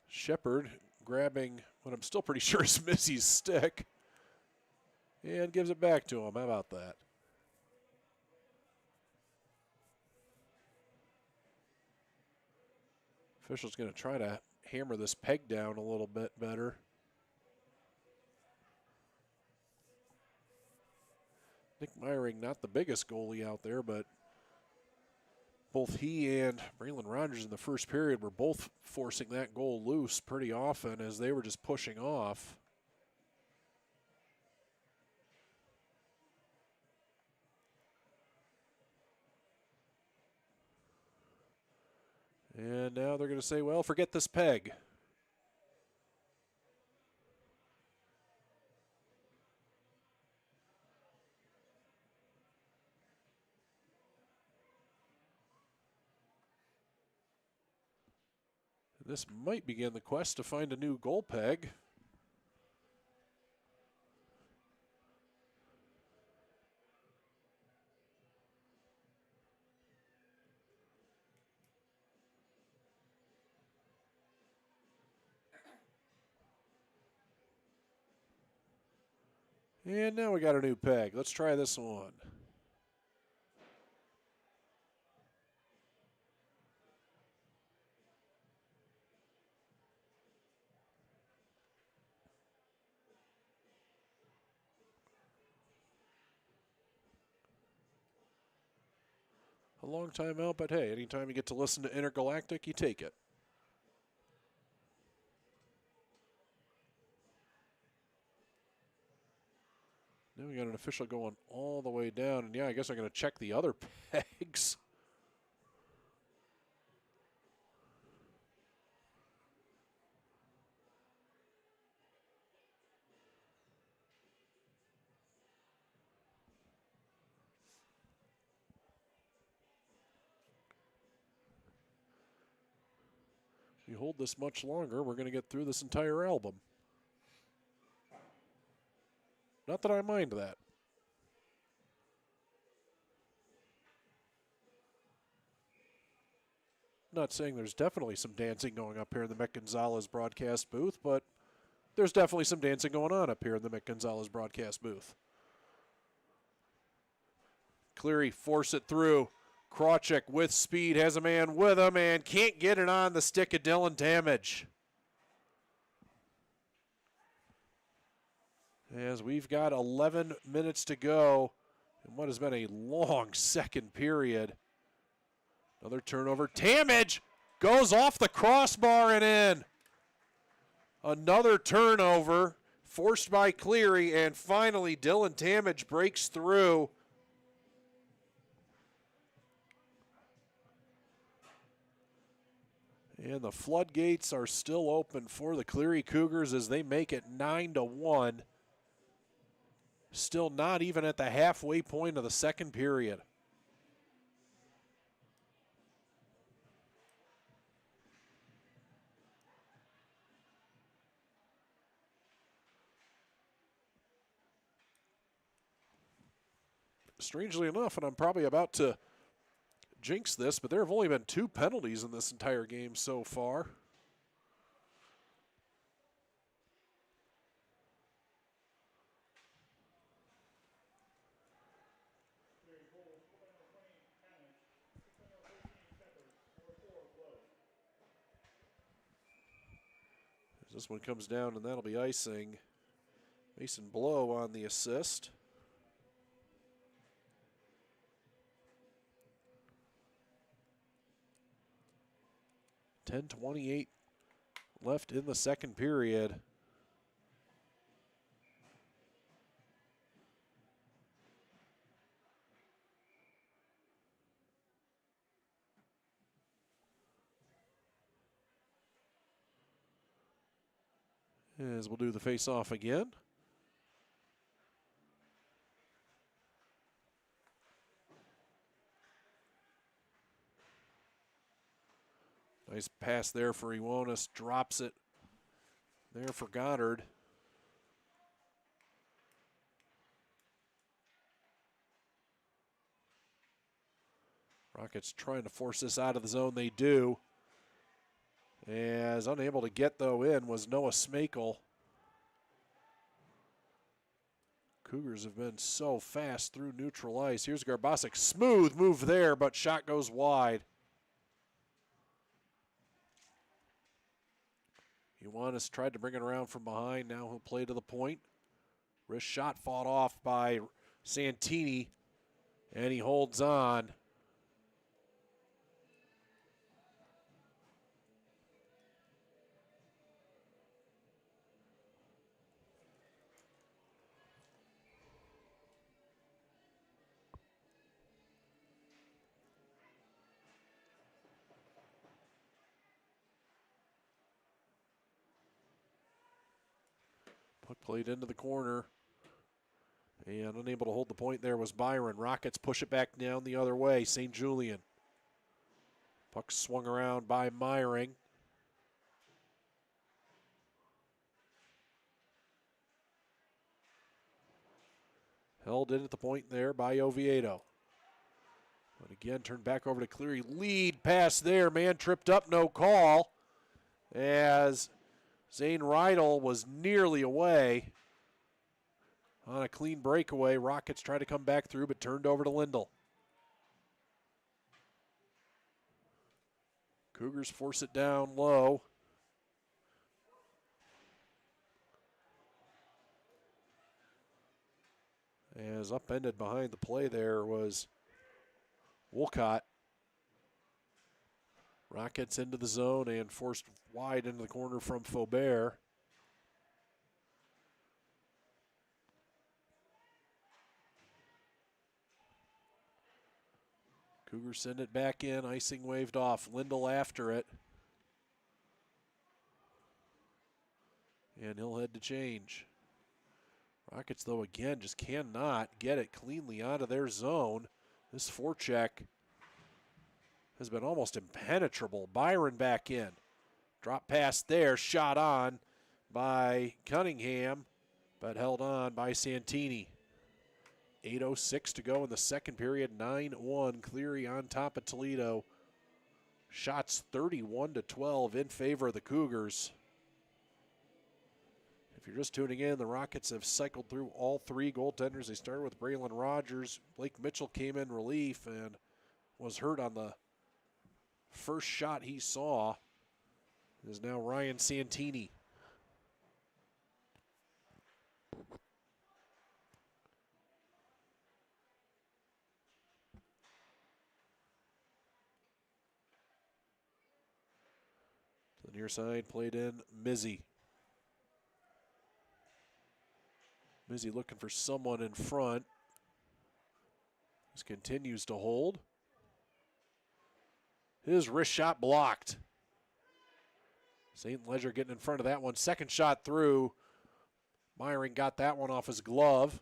Shepard grabbing what I'm still pretty sure is Missy's stick and gives it back to him. How about that? Official's going to try to hammer this peg down a little bit better. Nick Myring, not the biggest goalie out there, but both he and Braylon Rogers in the first period were both forcing that goal loose pretty often as they were just pushing off. And now they're going to say, well, forget this peg. This might begin the quest to find a new goal peg. And now we got a new peg. Let's try this one. A long time out, but hey, anytime you get to listen to Intergalactic, you take it. Now we got an official going all the way down, and yeah, I guess I'm going to check the other pegs. If you hold this much longer, we're going to get through this entire album. Not that I mind that. Not saying there's definitely some dancing going up here in the Mick Gonzalez broadcast booth, but there's definitely some dancing going on up here in the Mick Gonzalez broadcast booth. Cleary force it through. Krawczyk with speed, has a man with him, and can't get it on the stick of Dylan Damage. As we've got 11 minutes to go in what has been a long second period. Another turnover. Damage goes off the crossbar and in. Another turnover forced by Cleary, and finally Dylan Damage breaks through. And the floodgates are still open for the Cleary Cougars as they make it 9-1. Still not even at the halfway point of the second period. Strangely enough, and I'm probably about to jinx this, but there have only been 2 penalties in this entire game so far. As this one comes down, and that'll be icing. Mason Blow on the assist. .10:28 left in the second period. As we'll do the face-off again. Nice pass there for Iwonis, drops it there for Goddard. Rockets trying to force this out of the zone, they do. As unable to get though in was Noah Smakel. Cougars have been so fast through neutral ice. Here's Garbasic, smooth move there, but shot goes wide. Iwonis tried to bring it around from behind. Now he'll play to the point. Wrist shot fought off by Santini, and he holds on. Puck played into the corner. And unable to hold the point there was Byron. Rockets push it back down the other way. St. Julian. Puck swung around by Meyering. Held in at the point there by Oviedo. But again, turned back over to Cleary. Lead pass there. Man tripped up, no call. As Zane Rydell was nearly away on a clean breakaway. Rockets tried to come back through, but turned over to Lindell. Cougars force it down low. As upended behind the play there was Wolcott. Rockets into the zone and forced wide into the corner from Faubert. Cougars send it back in, icing waved off. Lindell after it. And he'll head to change. Rockets, though, again, just cannot get it cleanly out of their zone. This forecheck has been almost impenetrable. Byron back in. Drop pass there, shot on by Cunningham. but held on by Santini. 8:06 to go in the second period, 9-1. Cleary on top of Toledo. Shots 31-12 in favor of the Cougars. If you're just tuning in, the Rockets have cycled through all three goaltenders. They started with Braylon Rogers. Blake Mitchell came in relief and was hurt on the first shot he saw. It is now Ryan Santini. To the near side, played in Mizzy. Mizzy looking for someone in front. This continues to hold. His wrist shot blocked. St. Ledger getting in front of that one. Second shot through. Myring got that one off his glove.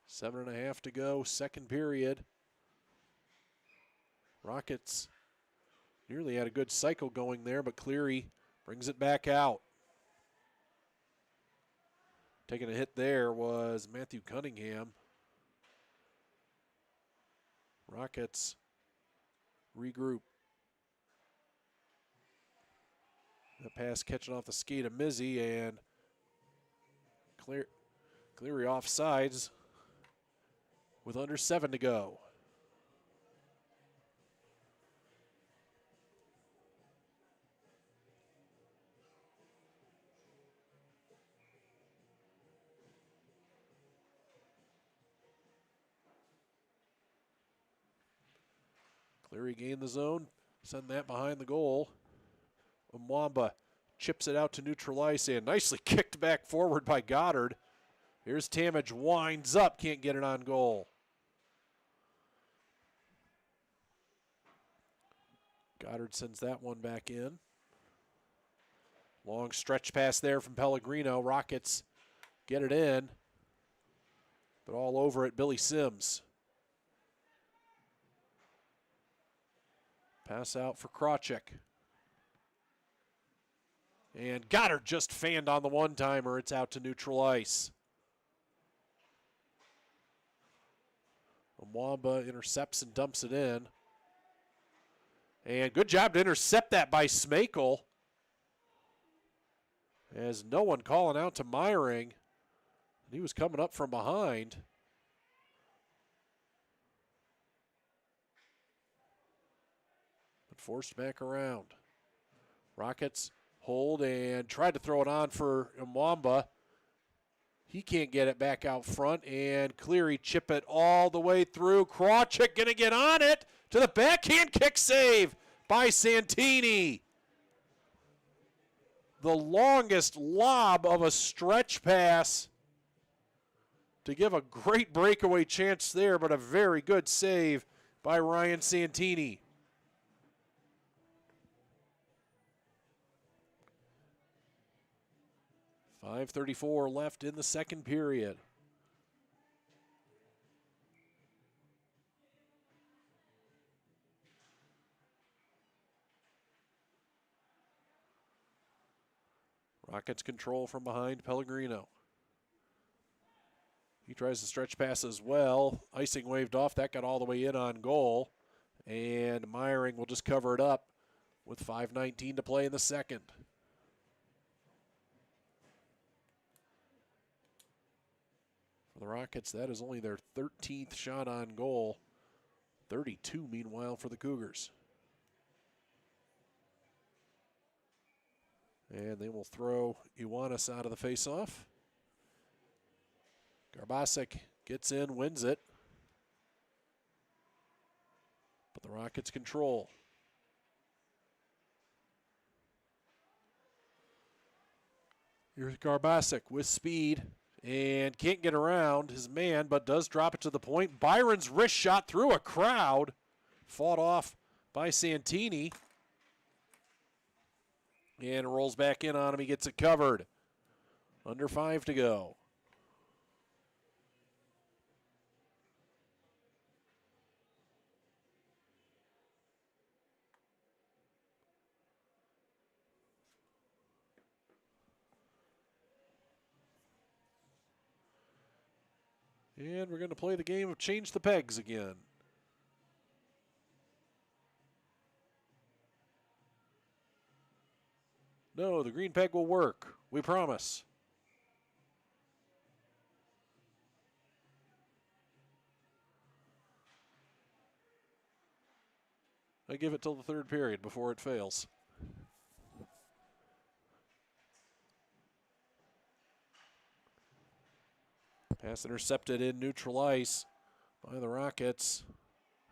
7:30 to go, second period. Rockets nearly had a good cycle going there, but Cleary brings it back out. Taking a hit there was Matthew Cunningham. Rockets regroup. That pass catching off the skate of Mizzy, and Cleary offsides with under 7 to go. Cleary gained the zone, send that behind the goal. Mwamba chips it out to neutral ice and nicely kicked back forward by Goddard. Here's Tamage, winds up, can't get it on goal. Goddard sends that one back in. Long stretch pass there from Pellegrino. Rockets get it in, but all over it, Billy Sims. Pass out for Krawczyk. And Goddard just fanned on the one-timer. It's out to neutral ice. Mwamba intercepts and dumps it in. And good job to intercept that by Smakel. As no one calling out to Myring. He was coming up from behind. But forced back around. Rockets hold and tried to throw it on for Mwamba. He can't get it back out front, and Cleary chip it all the way through. Krawczyk gonna get on it to the backhand kick save by Santini. The longest lob of a stretch pass to give a great breakaway chance there, but a very good save by Ryan Santini. .534 left in the second period. Rockets control from behind Pellegrino. He tries to stretch pass as well. Icing waved off. That got all the way in on goal. And Myring will just cover it up with 5:19 to play in the second. For the Rockets, that is only their 13th shot on goal. 32, meanwhile, for the Cougars. And they will throw Ioannis out of the faceoff. Garbasek gets in, wins it. But the Rockets control. Here's Garbasek with speed and can't get around his man, but does drop it to the point. Byron's wrist shot through a crowd. Fought off by Santini. And it rolls back in on him. He gets it covered. Under 5 to go. And we're going to play the game of change the pegs again. No, the green peg will work. We promise. I give it till the third period before it fails. Pass intercepted in neutral ice by the Rockets.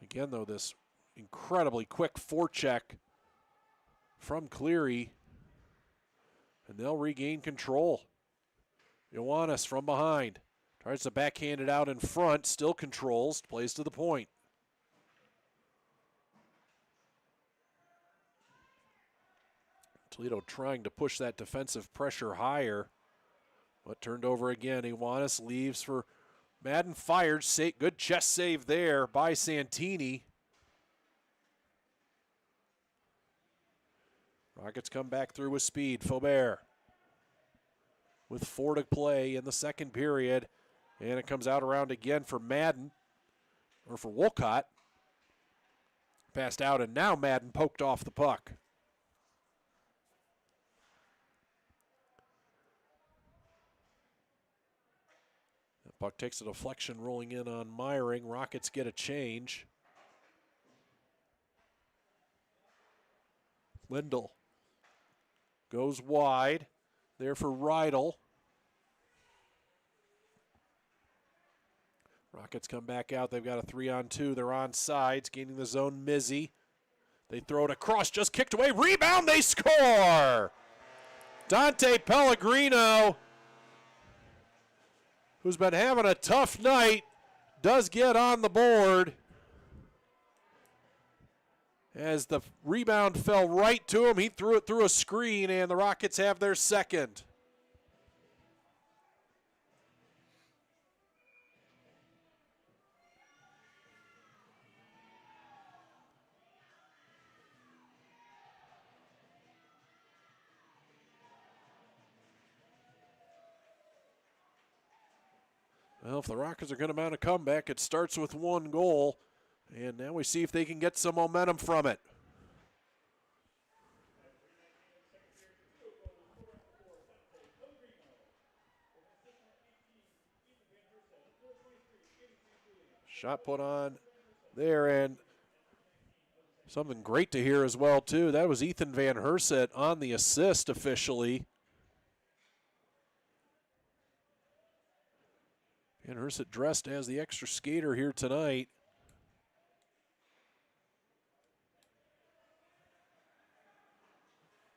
Again, though, this incredibly quick forecheck from Cleary. And they'll regain control. Ioannis from behind. Tries to backhand it out in front. Still controls. Plays to the point. Toledo trying to push that defensive pressure higher. But turned over again. Ioannis leaves for Madden. Fired. Good chest save there by Santini. Rockets come back through with speed. Faubert with 4 to play in the second period. And it comes out around again for Madden, or for Wolcott. Passed out, and now Madden poked off the puck. The puck takes a deflection rolling in on Meyering. Rockets get a change. Lindell goes wide. There for Rydell. Rockets come back out. They've got a 3-on-2. They're on sides, gaining the zone. Mizzy. They throw it across, just kicked away. Rebound, they score! Dante Pellegrino, who's been having a tough night, does get on the board. As the rebound fell right to him, he threw it through a screen, and the Rockets have their second. Well, if the Rockets are going to mount a comeback, it starts with 1 goal. And now we see if they can get some momentum from it. Shot put on there, and something great to hear as well, too. That was Ethan Van Herset on the assist officially. Van Herset dressed as the extra skater here tonight.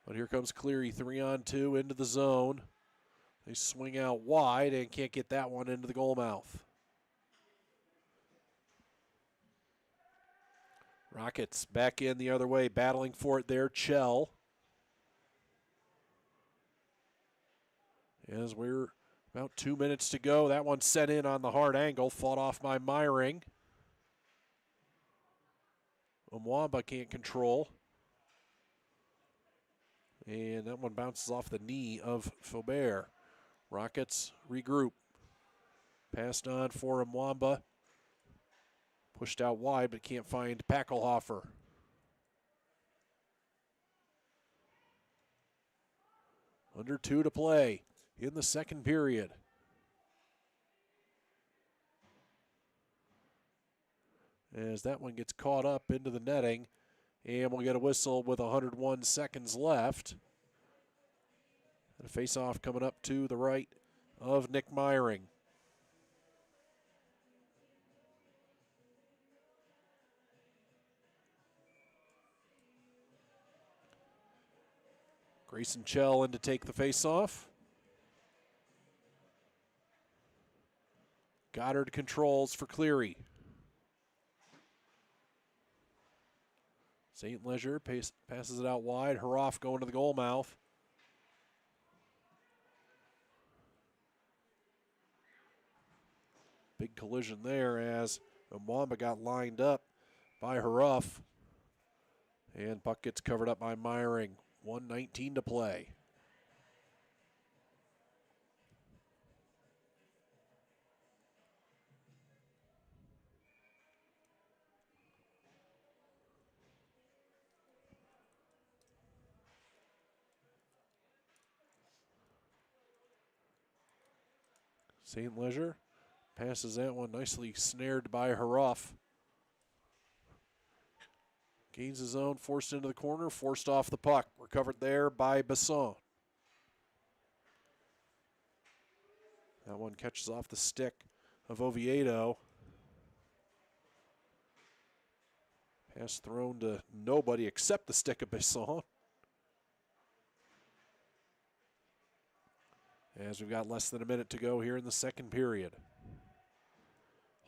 But here comes Cleary, 3-on-2 into the zone. They swing out wide and can't get that one into the goal mouth. Rockets back in the other way, battling for it there, Chell. As we're about 2 minutes to go, that one sent in on the hard angle, fought off by Meyering. Mwamba can't control. And that one bounces off the knee of Faubert. Rockets regroup. Passed on for Mwamba. Pushed out wide, but can't find Packelhofer. Under 2 to play in the second period. As that one gets caught up into the netting. And we'll get a whistle with 101 seconds left. And a face-off coming up to the right of Nick Meyering. Grayson Chell in to take the face-off. Goddard controls for Cleary. St. Leger passes it out wide. Hroff going to the goal mouth. Big collision there as Mwamba got lined up by Hroff. And puck gets covered up by Meyering. 1:19 to play. St. Leger passes that one, nicely snared by Haruff. Gains his own, forced into the corner, forced off the puck. Recovered there by Besson. That one catches off the stick of Oviedo. Pass thrown to nobody except the stick of Besson. As we've got less than a minute to go here in the second period.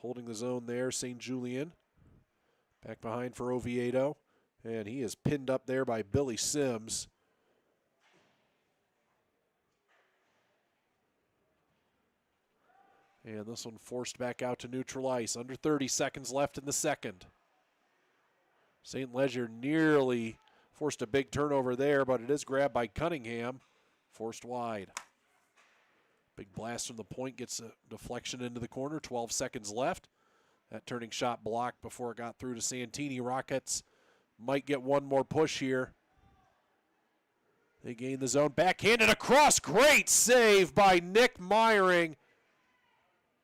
Holding the zone there, St. Julien. Back behind for Oviedo. And he is pinned up there by Billy Sims. And this one forced back out to neutral ice. Under 30 seconds left in the second. St. Leger nearly forced a big turnover there, but it is grabbed by Cunningham. Forced wide. Big blast from the point gets a deflection into the corner. 12 seconds left. That turning shot blocked before it got through to Santini. Rockets might get one more push here. They gain the zone. Backhanded across. Great save by Nick Meyering.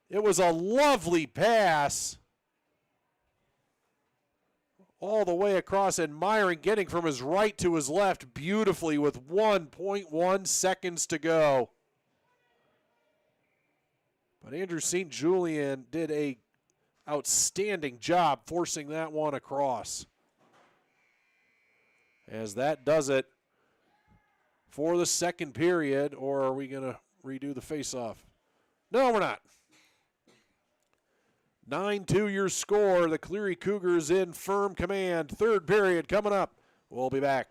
It was a lovely pass. All the way across, and Meyering getting from his right to his left beautifully with 1.1 seconds to go. But Andrew St. Julien did a outstanding job forcing that one across. As that does it for the second period, or are we going to redo the face-off? No, we're not. 9-2 your score. The Cleary Cougars in firm command. Third period coming up. We'll be back.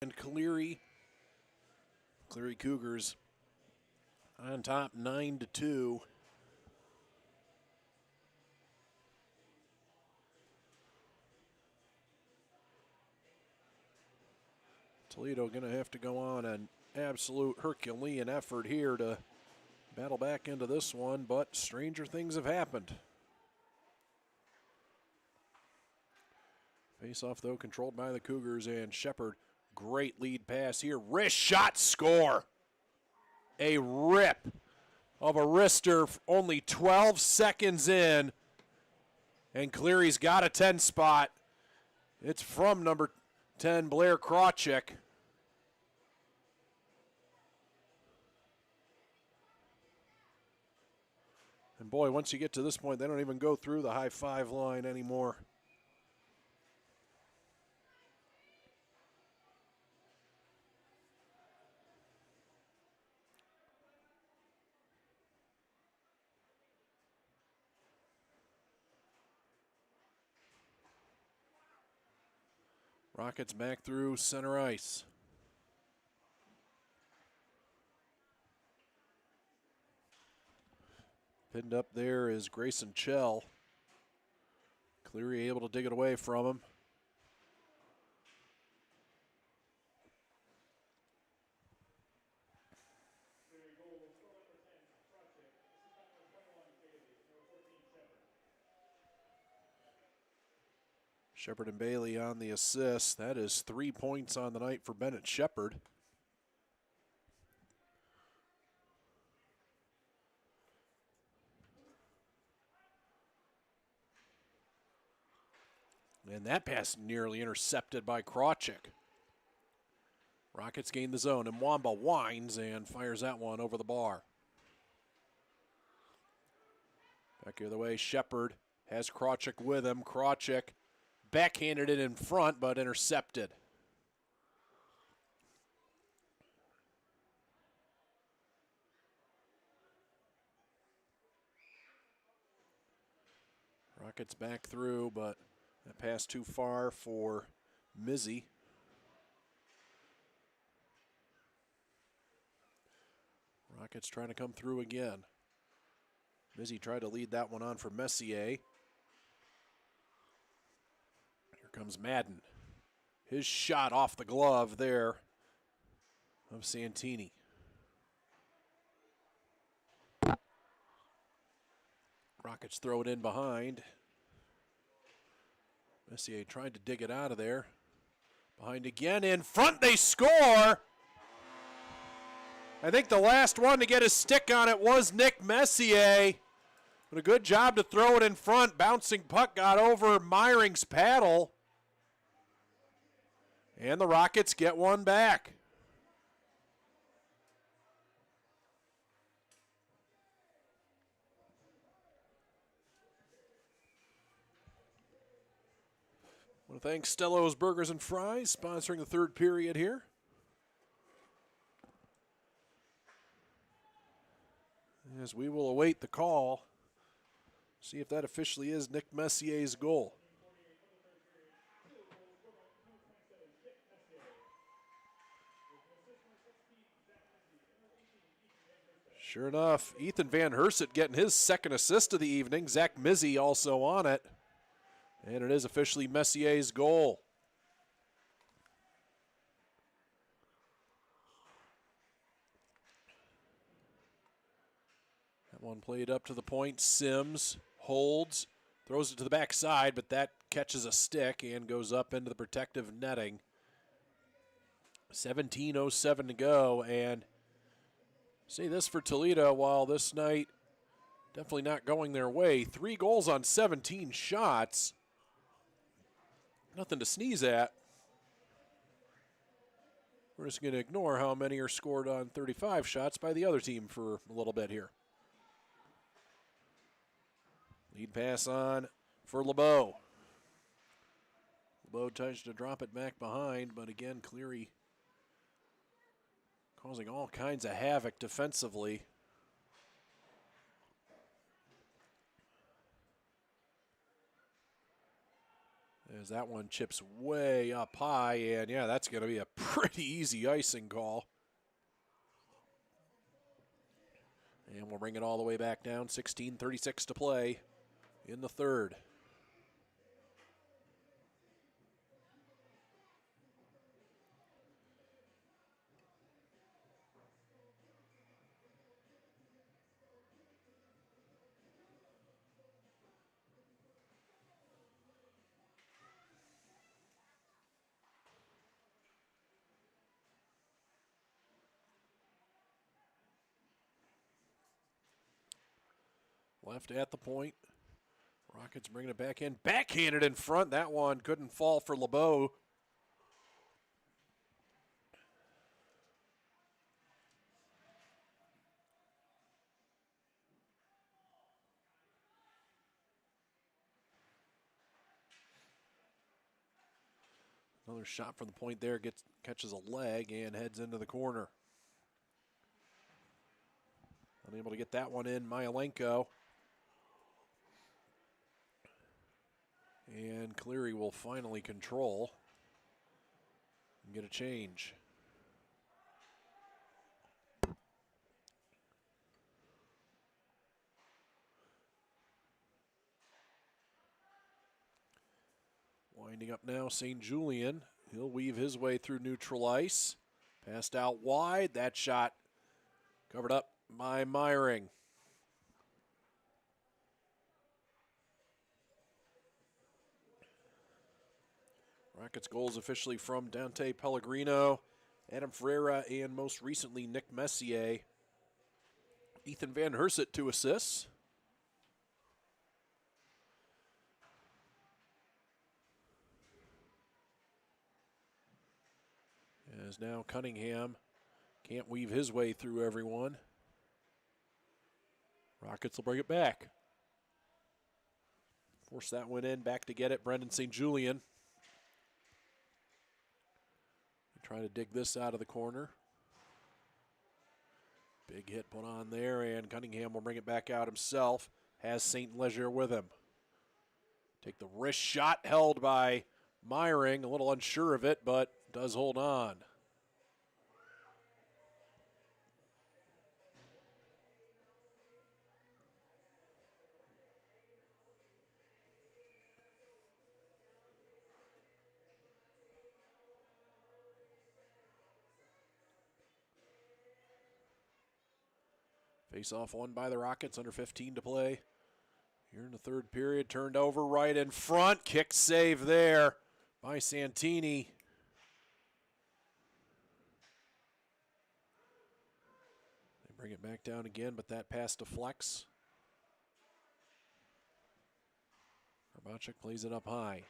and Cleary. Cleary Cougars on top 9-2. Toledo going to have to go on an absolute Herculean effort here to battle back into this one, but stranger things have happened. Face-off, though, controlled by the Cougars, and Shepard, great lead pass here. Wrist shot, score. A rip of a wrister, only 12 seconds in, and Cleary's got a 10 spot. It's from number 10, Blair Krawczyk. And boy, once you get to this point, they don't even go through the high five line anymore. Rockets back through center ice. Pinned up there is Grayson Chell. Cleary able to dig it away from him. Shepard and Bailey on the assist. That is 3 points on the night for Bennett Shepard. And that pass nearly intercepted by Krawczyk. Rockets gain the zone, and Mwamba winds and fires that one over the bar. Back the other way, Shepard has Krawczyk with him. Krawczyk backhanded it in front, but intercepted. Rockets back through, but that pass too far for Mizzy. Rockets trying to come through again. Mizzy tried to lead that one on for Messier. Here comes Madden. His shot off the glove there of Santini. Rockets throw it in behind. Messier tried to dig it out of there. Behind again, in front, they score! I think the last one to get a stick on it was Nick Messier. But a good job to throw it in front. Bouncing puck got over Meyring's paddle. And the Rockets get one back. I want to thank Stello's Burgers and Fries, sponsoring the third period here. As we will await the call, see if that officially is Nick Messier's goal. Sure enough, Ethan Van Herset getting his second assist of the evening. Zach Mizzy also on it. And it is officially Messier's goal. That one played up to the point. Sims holds, throws it to the backside, but that catches a stick and goes up into the protective netting. 17:07 to go, and say this for Toledo, while this night definitely not going their way. 3 goals on 17 shots. Nothing to sneeze at. We're just going to ignore how many are scored on 35 shots by the other team for a little bit here. Lead pass on for LeBeau. LeBeau tries to drop it back behind, but again, Cleary causing all kinds of havoc defensively. As that one chips way up high, and yeah, that's going to be a pretty easy icing call. And we'll bring it all the way back down, 16:36 to play in the third. Left at the point. Rockets bringing it back in. Backhanded in front. That one couldn't fall for LeBeau. Another shot from the point there. Catches a leg and heads into the corner. Unable to get that one in. Myelenko. And Cleary will finally control and get a change. Winding up now, St. Julian. He'll weave his way through neutral ice. Passed out wide. That shot covered up by Meyering. Rockets goals officially from Dante Pellegrino, Adam Ferreira, and most recently Nick Messier. Ethan Van Herset 2 assists. As now Cunningham can't weave his way through everyone. Rockets will bring it back. Force that one in, back to get it, Brendan St. Julian. Trying to dig this out of the corner. Big hit put on there, and Cunningham will bring it back out himself. Has St. Leger with him. Take the wrist shot, held by Meyering. A little unsure of it, but does hold on. Face-off won by the Rockets, under 15 to play. Here in the third period, turned over right in front. Kick save there by Santini. They bring it back down again, but that pass deflects. Grabacek plays it up high.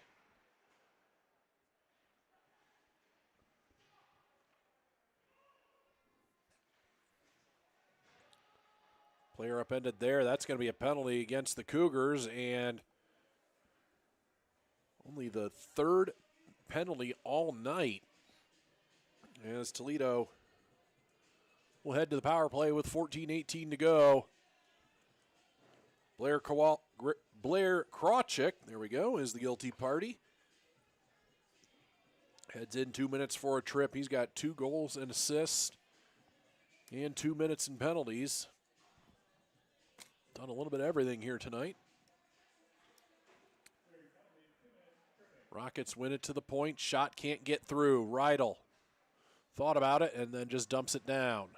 Player upended there. That's going to be a penalty against the Cougars, and only the third penalty all night, as Toledo will head to the power play with 14:18 to go. Blair Krawczyk, there we go, is the guilty party. Heads in 2 minutes for a trip. He's got 2 goals and assists and 2 minutes in penalties. Done a little bit of everything here tonight. Rockets win it to the point. Shot can't get through. Rydell thought about it and then just dumps it down.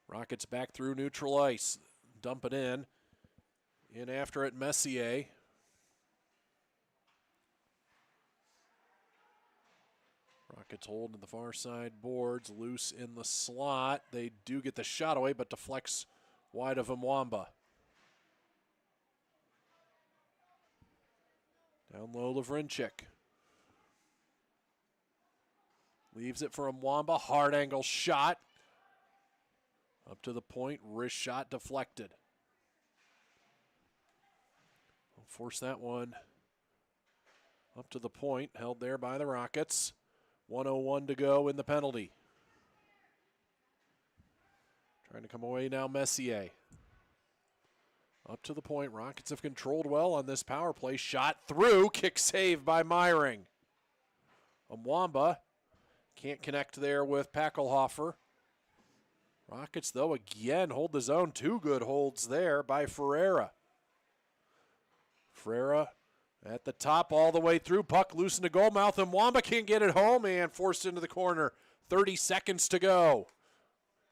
Rockets back through neutral ice. Dump it in. In after it, Messier. Rockets hold in the far side boards, loose in the slot. They do get the shot away, but deflects wide of Mwamba. Down low, Lavrinchik. Leaves it for Mwamba. Hard angle shot. Up to the point, wrist shot deflected. We'll force that one up to the point, held there by the Rockets. 1:01 to go in the penalty. Trying to come away now, Messier. Up to the point, Rockets have controlled well on this power play. Shot through, kick save by Meyring. Mwamba can't connect there with Packelhofer. Rockets, though, again hold the zone. 2 good holds there by Ferreira. Ferreira at the top all the way through. Puck loose into goalmouth, and Mwamba can't get it home and forced into the corner. 30 seconds to go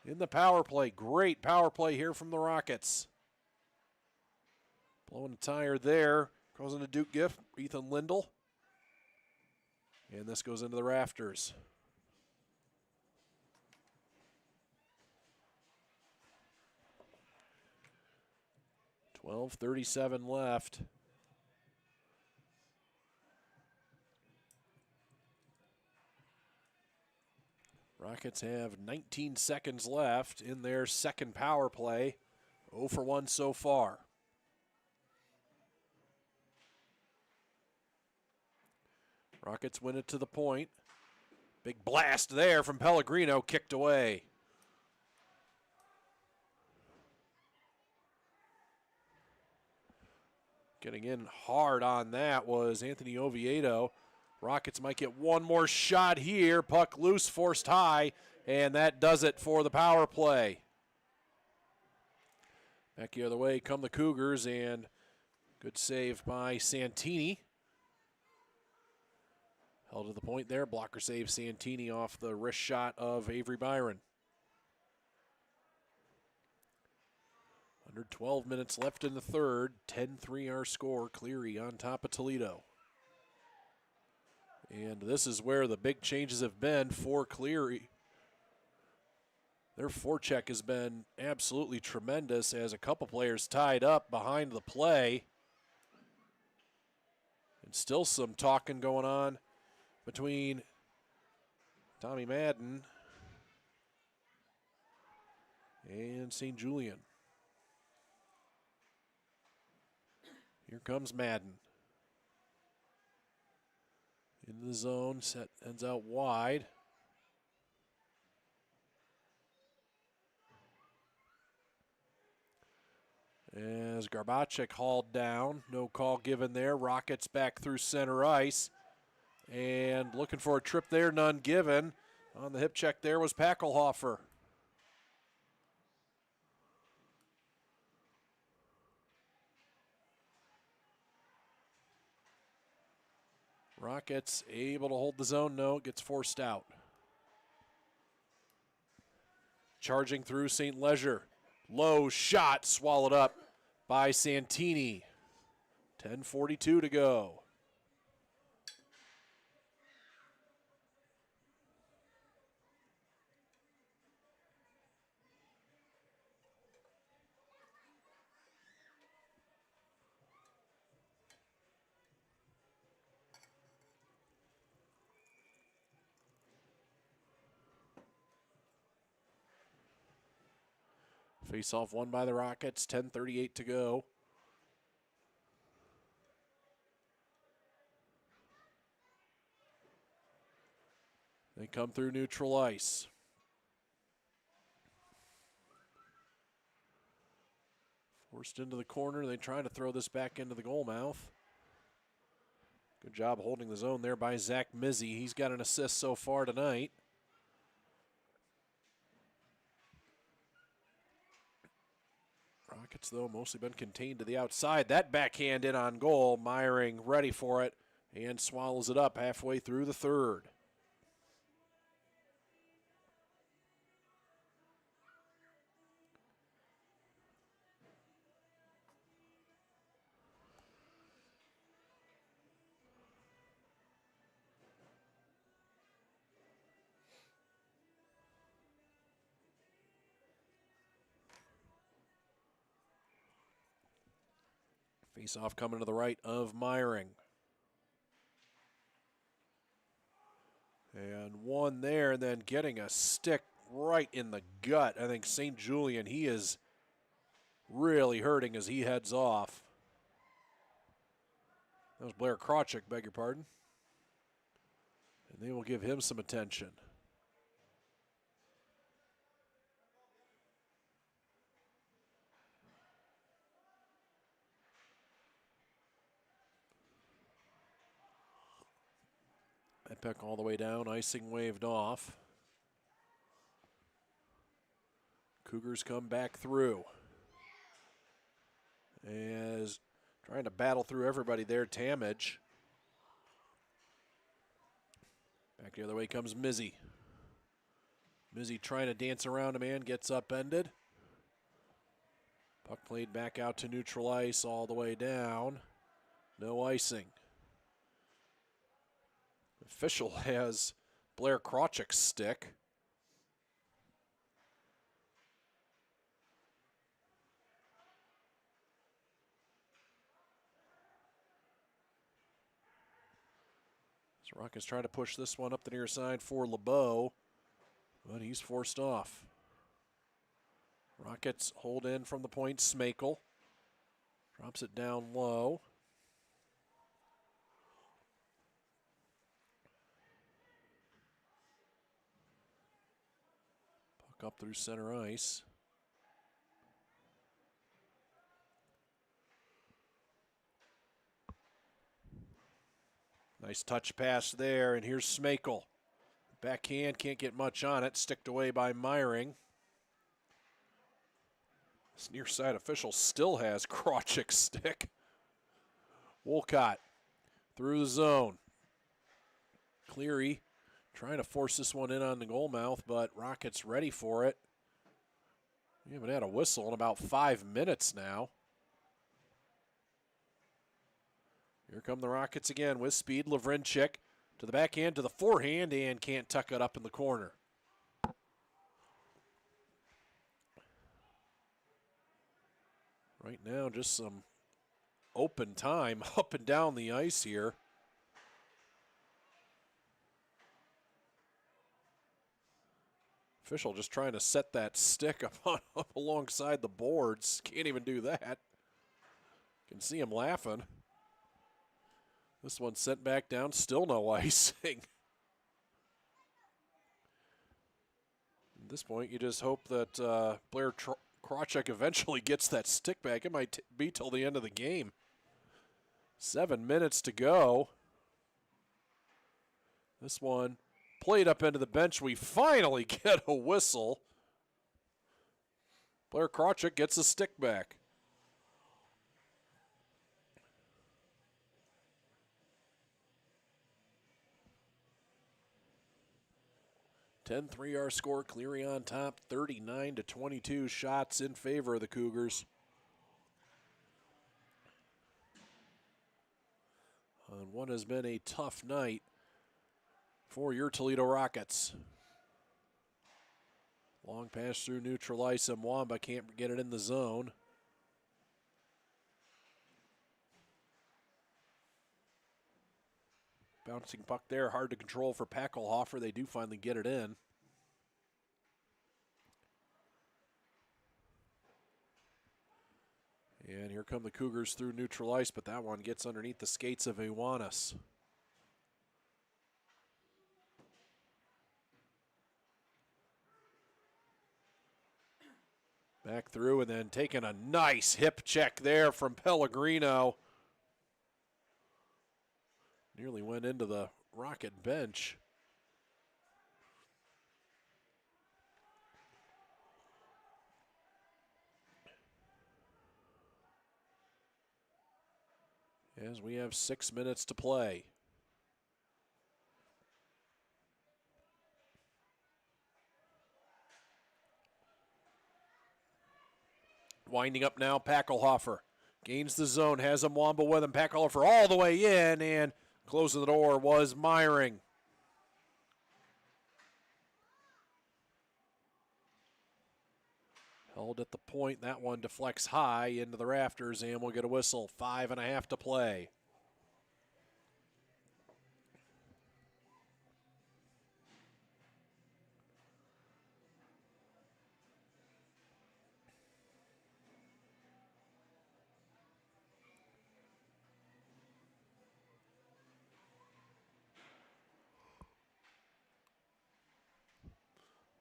in the power play. Great power play here from the Rockets. Blowing a tire there. Goes into Duke Gift, Ethan Lindell. And this goes into the rafters. 12:37 left. Rockets have 19 seconds left in their second power play. 0 for 1 so far. Rockets win it to the point. Big blast there from Pellegrino, kicked away. Getting in hard on that was Anthony Oviedo. Rockets might get one more shot here. Puck loose, forced high, and that does it for the power play. Back the other way come the Cougars, and good save by Santini. Held to the point there. Blocker save Santini off the wrist shot of Avery Byron. Under 12 minutes left in the third. 10-3 our score. Cleary on top of Toledo. And this is where the big changes have been for Cleary. Their forecheck has been absolutely tremendous as a couple players tied up behind the play. And still some talking going on between Tommy Madden and St. Julian. Here comes Madden. Into the zone, set ends out wide. As Garbacek hauled down, no call given there. Rockets back through center ice. And looking for a trip there, none given. On the hip check there was Packelhofer. Rockets able to hold the zone, no, it gets forced out. Charging through St. Leger. Low shot swallowed up by Santini. 10:42 to go. Face-off won by the Rockets, 10:38 to go. They come through neutral ice. Forced into the corner, they try to throw this back into the goal mouth. Good job holding the zone there by Zach Mizzy. He's got an assist so far tonight. Rockets, though, mostly been contained to the outside. That backhand in on goal. Meyring ready for it and swallows it up halfway through the third. Face-off coming to the right of Meyring. And one there, and then getting a stick right in the gut. I think St. Julian, he is really hurting as he heads off. That was Blair Krawczyk, beg your pardon. And they will give him some attention. Peck all the way down, icing waved off. Cougars come back through. As trying to battle through everybody there, Tamage. Back the other way comes Mizzy. Mizzy trying to dance around a man, gets upended. Puck played back out to neutral ice all the way down. No icing. Official has Blair Krawchuk's stick. So Rockets trying to push this one up the near side for LeBeau, but he's forced off. Rockets hold in from the point. Smakel drops it down low. Puck up through center ice. Nice touch pass there, and here's Smakel. Backhand, can't get much on it. Sticked away by Meyering. This near side official still has Krawchuk's stick. Wolcott through the zone. Cleary trying to force this one in on the goal mouth, but Rockets ready for it. We haven't had a whistle in about 5 minutes now. Here come the Rockets again with speed. Lavrinchik to the backhand, to the forehand, and can't tuck it up in the corner. Right now, just some open time up and down the ice here. Official just trying to set that stick up alongside the boards. Can't even do that. Can see him laughing. This one sent back down, still no icing. At this point, you just hope that Blair Krawchuk eventually gets that stick back. It might be till the end of the game. 7 minutes to go. This one played up into the bench. We finally get a whistle. Blair Krawchuk gets a stick back. 10-3 our score. Cleary on top, 39-22 shots in favor of the Cougars. On what has been a tough night for your Toledo Rockets. Long pass through neutral ice, and Mwamba can't get it in the zone. Bouncing puck there, hard to control for Packelhofer. They do finally get it in. And here come the Cougars through neutral ice, but that one gets underneath the skates of Iwanis. Back through and then taking a nice hip check there from Pellegrino. Nearly went into the Rocket bench. As we have 6 minutes to play. Winding up now, Packelhofer gains the zone, has Mwamba with him. Packelhofer all the way in, and closing the door was Meyering. Held at the point. That one deflects high into the rafters, and we'll get a whistle. 5.5 to play.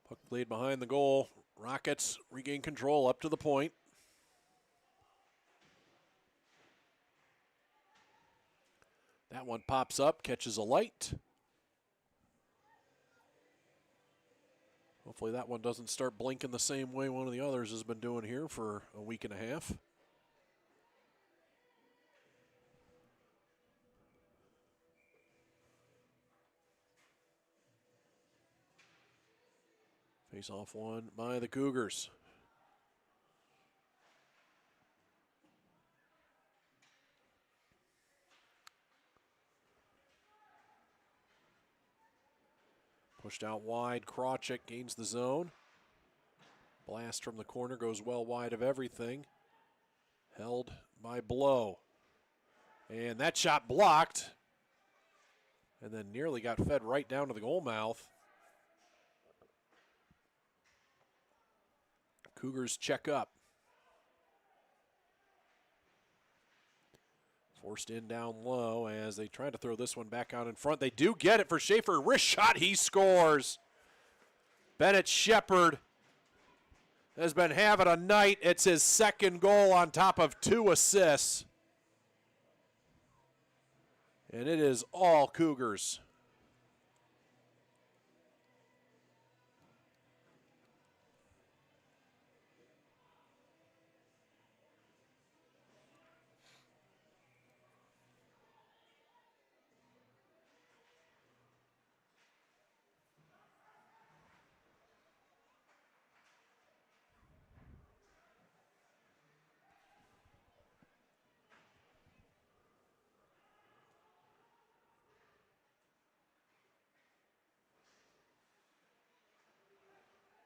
Puck played behind the goal. Rockets regain control up to the point. That one pops up, catches a light. Hopefully that one doesn't start blinking the same way one of the others has been doing here for a week and a half. Face off one by the Cougars. Pushed out wide, Krawczyk gains the zone. Blast from the corner goes well wide of everything. Held by Blow. And that shot blocked. And then nearly got fed right down to the goal mouth. Cougars check up. Forced in down low as they try to throw this one back out in front. They do get it for Schaefer. Wrist shot, he scores. Bennett Shepard has been having a night. It's his second goal on top of 2 assists. And it is all Cougars.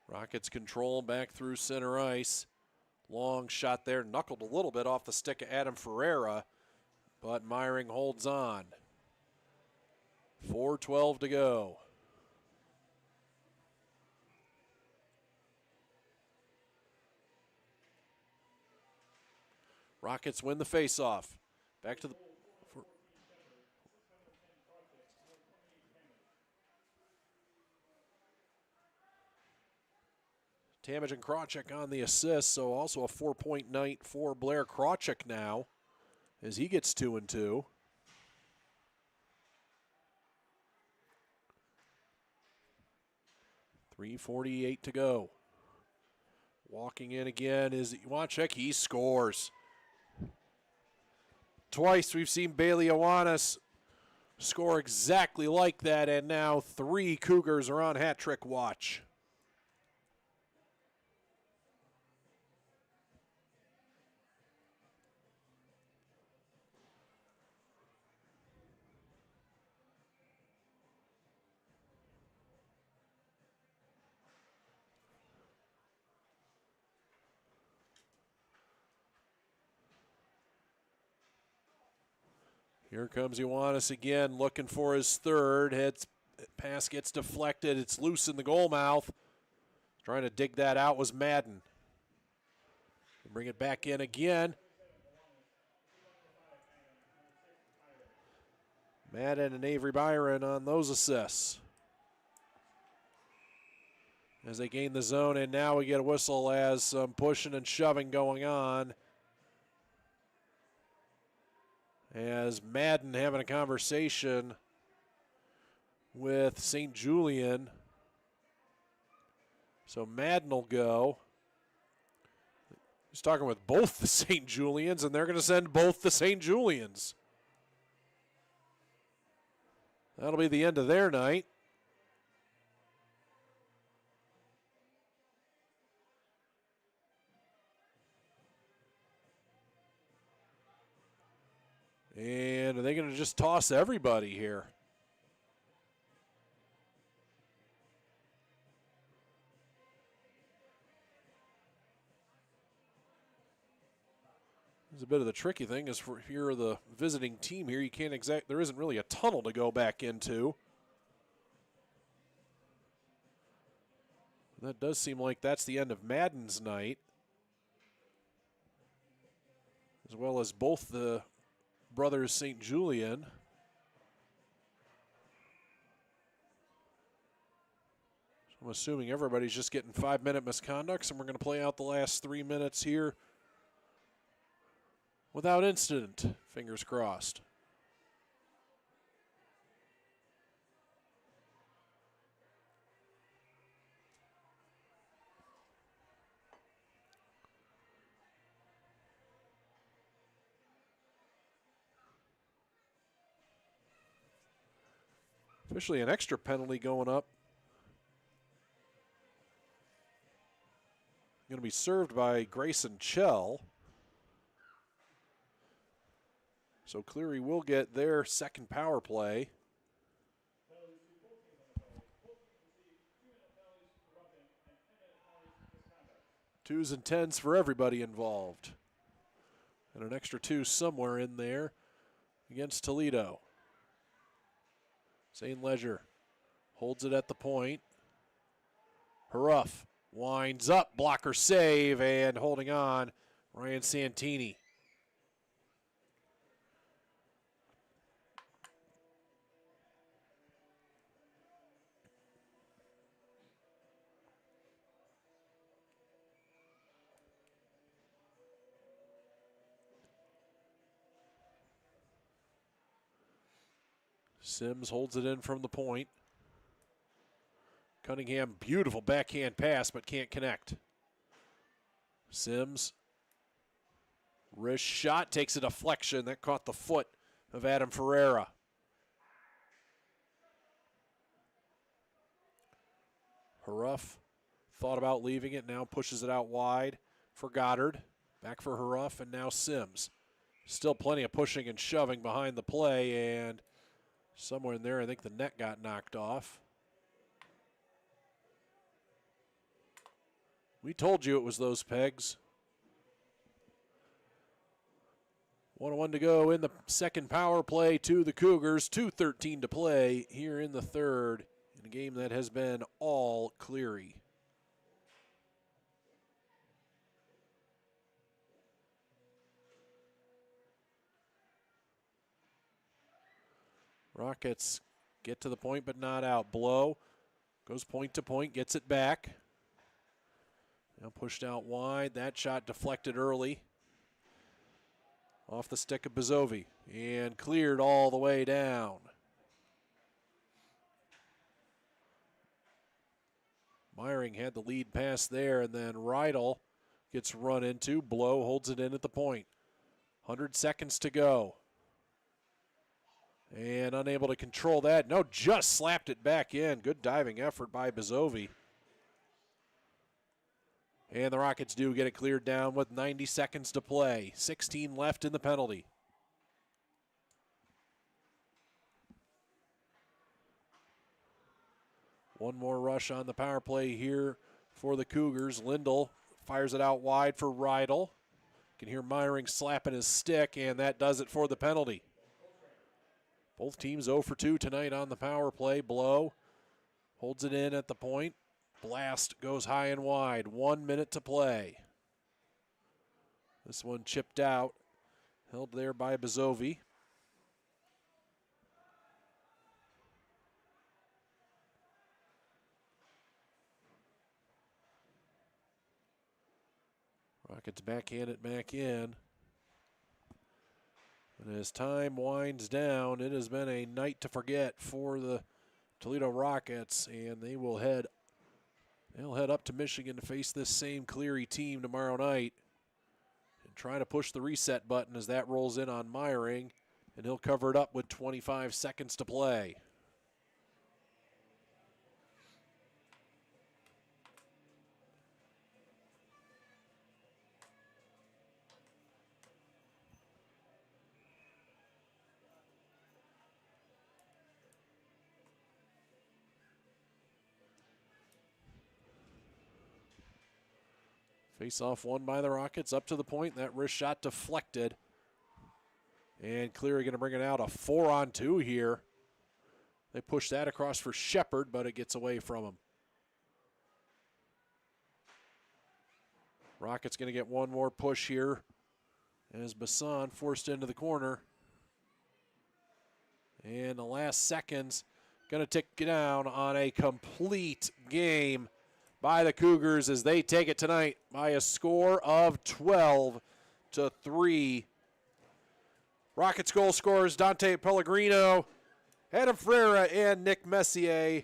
Rockets control back through center ice. Long shot there, knuckled a little bit off the stick of Adam Ferreira, but Meiring holds on. 4:12 to go. Rockets win the faceoff. Back to the... Tamage and Krawczyk on the assist, so also a 4-point night for Blair Krawczyk now as he gets 2 and 2. .348 to go. Walking in again is Iwanchuk. He scores. Twice we've seen Bailey Iwanis score exactly like that, and now 3 Cougars are on hat trick watch. Here comes Ioannis again, looking for his third. Pass gets deflected. It's loose in the goal mouth. Trying to dig that out was Madden. Bring it back in again. Madden and Avery Byron on those assists. As they gain the zone, and now we get a whistle as some pushing and shoving going on. As Madden having a conversation with St. Julian. So Madden will go. He's talking with both the St. Julians, and they're going to send both the St. Julians. That'll be the end of their night. And are they going to just toss everybody here? It's a bit of the tricky thing is for you're the visiting team here, you can't there isn't really a tunnel to go back into. That does seem like that's the end of Madden's night, as well as both the brothers St. Julian. So I'm assuming everybody's just getting 5-minute misconducts, and we're going to play out the last 3 minutes here without incident. Fingers crossed. Officially an extra penalty going up. Going to be served by Grayson Chell. So Cleary will get their second power play. Twos and tens for everybody involved. And an extra 2 somewhere in there against Toledo. St. Ledger holds it at the point. Haruff winds up, blocker save, and holding on, Ryan Santini. Sims holds it in from the point. Cunningham, beautiful backhand pass, but can't connect. Sims, wrist shot, takes a deflection. That caught the foot of Adam Ferreira. Haruff thought about leaving it, now pushes it out wide for Goddard. Back for Haruff, and now Sims. Still plenty of pushing and shoving behind the play, and somewhere in there, I think the net got knocked off. We told you it was those pegs. 1-1 to go in the second power play to the Cougars. 2:13 to play here in the third in a game that has been all Cleary. Rockets get to the point but not out. Blow goes point to point, gets it back. Now pushed out wide. That shot deflected early. Off the stick of Bezovi and cleared all the way down. Meyering had the lead pass there, and then Rydell gets run into. Blow holds it in at the point. 100 seconds to go. And unable to control that. No, just slapped it back in. Good diving effort by Bezovi. And the Rockets do get it cleared down with 90 seconds to play. 16 left in the penalty. One more rush on the power play here for the Cougars. Lindell fires it out wide for Rydell. You can hear Meyering slapping his stick, and that does it for the penalty. Both teams 0 for 2 tonight on the power play. Blow holds it in at the point. Blast goes high and wide. 1 minute to play. This one chipped out. Held there by Bezovi. Rockets backhand it back in. And as time winds down, it has been a night to forget for the Toledo Rockets, and they'll head up to Michigan to face this same Cleary team tomorrow night and try to push the reset button as that rolls in on Meyering, and he'll cover it up with 25 seconds to play. Face-off won by the Rockets, up to the point. That wrist shot deflected. And Cleary going to bring it out, a 4-on-2 here. They push that across for Shepard, but it gets away from him. Rockets going to get one more push here as Bassan forced into the corner. And the last seconds going to tick down on a complete game by the Cougars as they take it tonight by a score of 12-3. Rockets goal scorers Dante Pellegrino, Adam Ferreira, and Nick Messier.